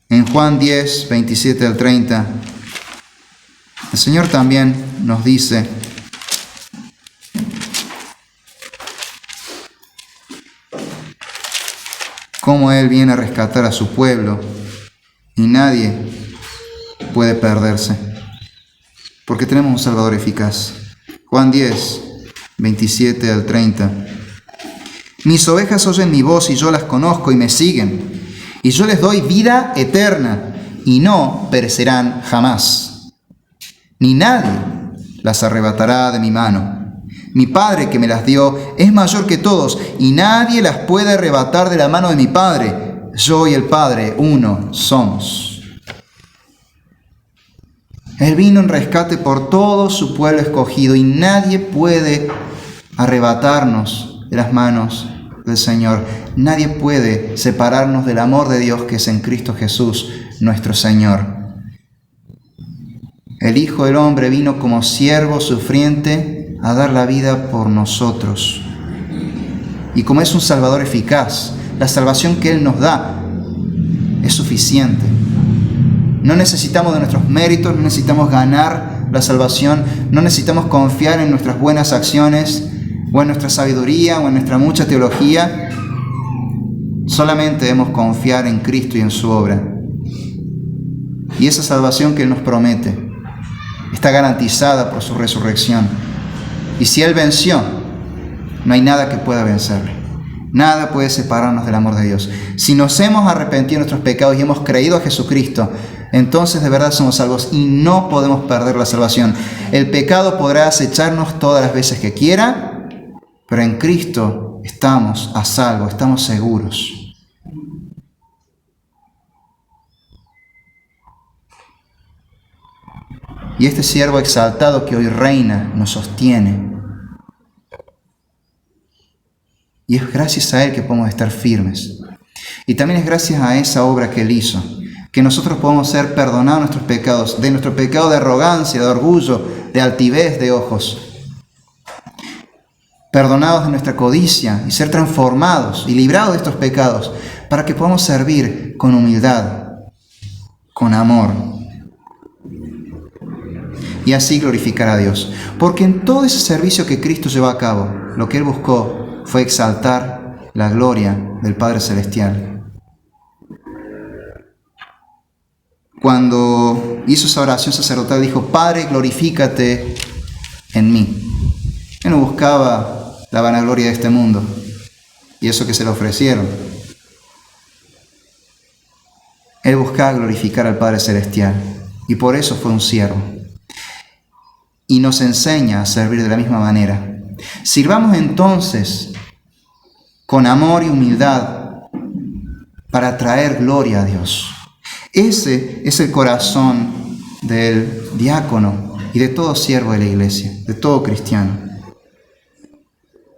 en Juan 10, 27 al 30, el Señor también nos dice, cómo Él viene a rescatar a su pueblo y nadie puede perderse, porque tenemos un Salvador eficaz. Juan 10, 27 al 30. Mis ovejas oyen mi voz y yo las conozco y me siguen, y yo les doy vida eterna y no perecerán jamás, ni nadie las arrebatará de mi mano. Mi Padre que me las dio es mayor que todos y nadie las puede arrebatar de la mano de mi Padre. Yo y el Padre uno somos. Él vino en rescate por todo su pueblo escogido y nadie puede arrebatarnos de las manos del Señor. Nadie puede separarnos del amor de Dios que es en Cristo Jesús, nuestro Señor. El Hijo del Hombre vino como siervo sufriente a dar la vida por nosotros. Y como es un Salvador eficaz, la salvación que Él nos da es suficiente. No necesitamos de nuestros méritos, no necesitamos ganar la salvación, no necesitamos confiar en nuestras buenas acciones, o en nuestra sabiduría, o en nuestra mucha teología. Solamente debemos confiar en Cristo y en su obra. Y esa salvación que Él nos promete está garantizada por su resurrección. Y si Él venció, no hay nada que pueda vencerle. Nada puede separarnos del amor de Dios. Si nos hemos arrepentido de nuestros pecados y hemos creído a Jesucristo, entonces de verdad somos salvos y no podemos perder la salvación. El pecado podrá acecharnos todas las veces que quiera, pero en Cristo estamos a salvo, estamos seguros. Y este siervo exaltado que hoy reina nos sostiene. Y es gracias a Él que podemos estar firmes. Y también es gracias a esa obra que Él hizo, que nosotros podemos ser perdonados nuestros pecados, de nuestro pecado de arrogancia, de orgullo, de altivez de ojos. Perdonados de nuestra codicia y ser transformados y librados de estos pecados para que podamos servir con humildad, con amor. Y así glorificar a Dios. Porque en todo ese servicio que Cristo llevó a cabo, lo que Él buscó fue exaltar la gloria del Padre Celestial. Cuando hizo esa oración sacerdotal, dijo: Padre, glorifícate en mí. Él no buscaba la vanagloria de este mundo y eso que se le ofrecieron. Él buscaba glorificar al Padre Celestial y por eso fue un siervo. Y nos enseña a servir de la misma manera. Sirvamos entonces con amor y humildad para traer gloria a Dios. Ese es el corazón del diácono y de todo siervo de la iglesia, de todo cristiano.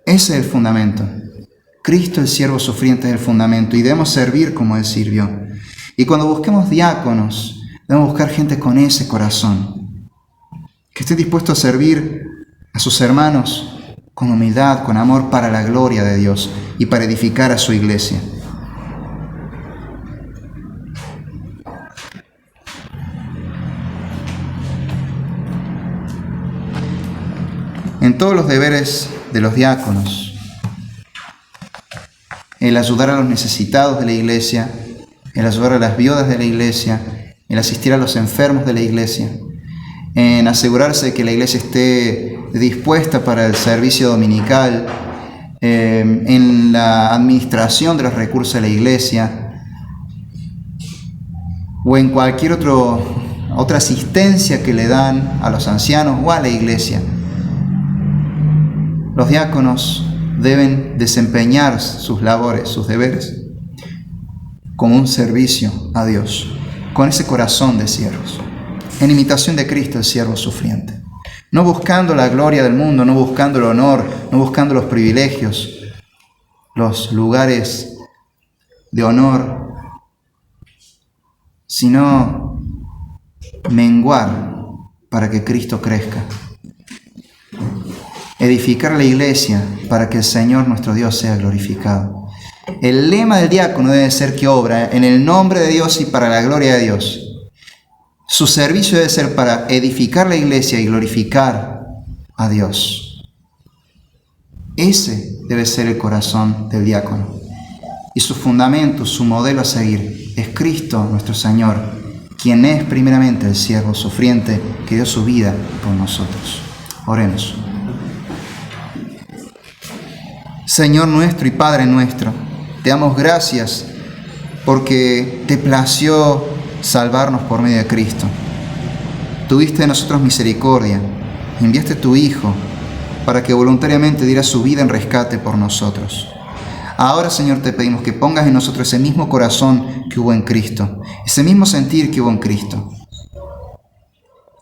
Ese es el fundamento. Cristo, el siervo sufriente, es el fundamento y debemos servir como Él sirvió. Y cuando busquemos diáconos, debemos buscar gente con ese corazón, que esté dispuesto a servir a sus hermanos con humildad, con amor, para la gloria de Dios y para edificar a su iglesia. En todos los deberes de los diáconos, el ayudar a los necesitados de la iglesia, el ayudar a las viudas de la iglesia, el asistir a los enfermos de la iglesia, en asegurarse de que la iglesia esté dispuesta para el servicio dominical, en la administración de los recursos de la iglesia o en cualquier otra asistencia que le dan a los ancianos o a la iglesia. Los diáconos deben desempeñar sus labores, sus deberes, como un servicio a Dios, con ese corazón de siervos, en imitación de Cristo, el siervo sufriente. No buscando la gloria del mundo, no buscando el honor, no buscando los privilegios, los lugares de honor, sino menguar para que Cristo crezca. Edificar la iglesia para que el Señor nuestro Dios sea glorificado. El lema del diácono debe ser que obra en el nombre de Dios y para la gloria de Dios. Su servicio debe ser para edificar la iglesia y glorificar a Dios. Ese debe ser el corazón del diácono. Y su fundamento, su modelo a seguir, es Cristo nuestro Señor, quien es primeramente el siervo sufriente que dio su vida por nosotros. Oremos. Señor nuestro y Padre nuestro, te damos gracias porque te plació salvarnos por medio de Cristo. Tuviste de nosotros misericordia, enviaste a tu Hijo para que voluntariamente diera su vida en rescate por nosotros. Ahora, Señor, te pedimos que pongas en nosotros ese mismo corazón que hubo en Cristo, ese mismo sentir que hubo en Cristo.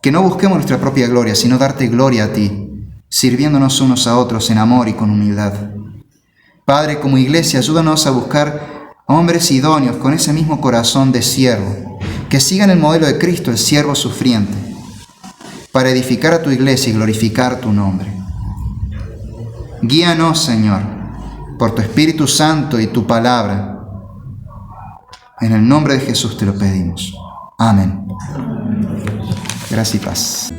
Que no busquemos nuestra propia gloria, sino darte gloria a ti, sirviéndonos unos a otros en amor y con humildad. Padre, como iglesia, ayúdanos a buscar hombres idóneos con ese mismo corazón de siervo, que sigan el modelo de Cristo, el siervo sufriente, para edificar a tu iglesia y glorificar tu nombre. Guíanos, Señor, por tu Espíritu Santo y tu palabra. En el nombre de Jesús te lo pedimos. Amén. Gracias y paz.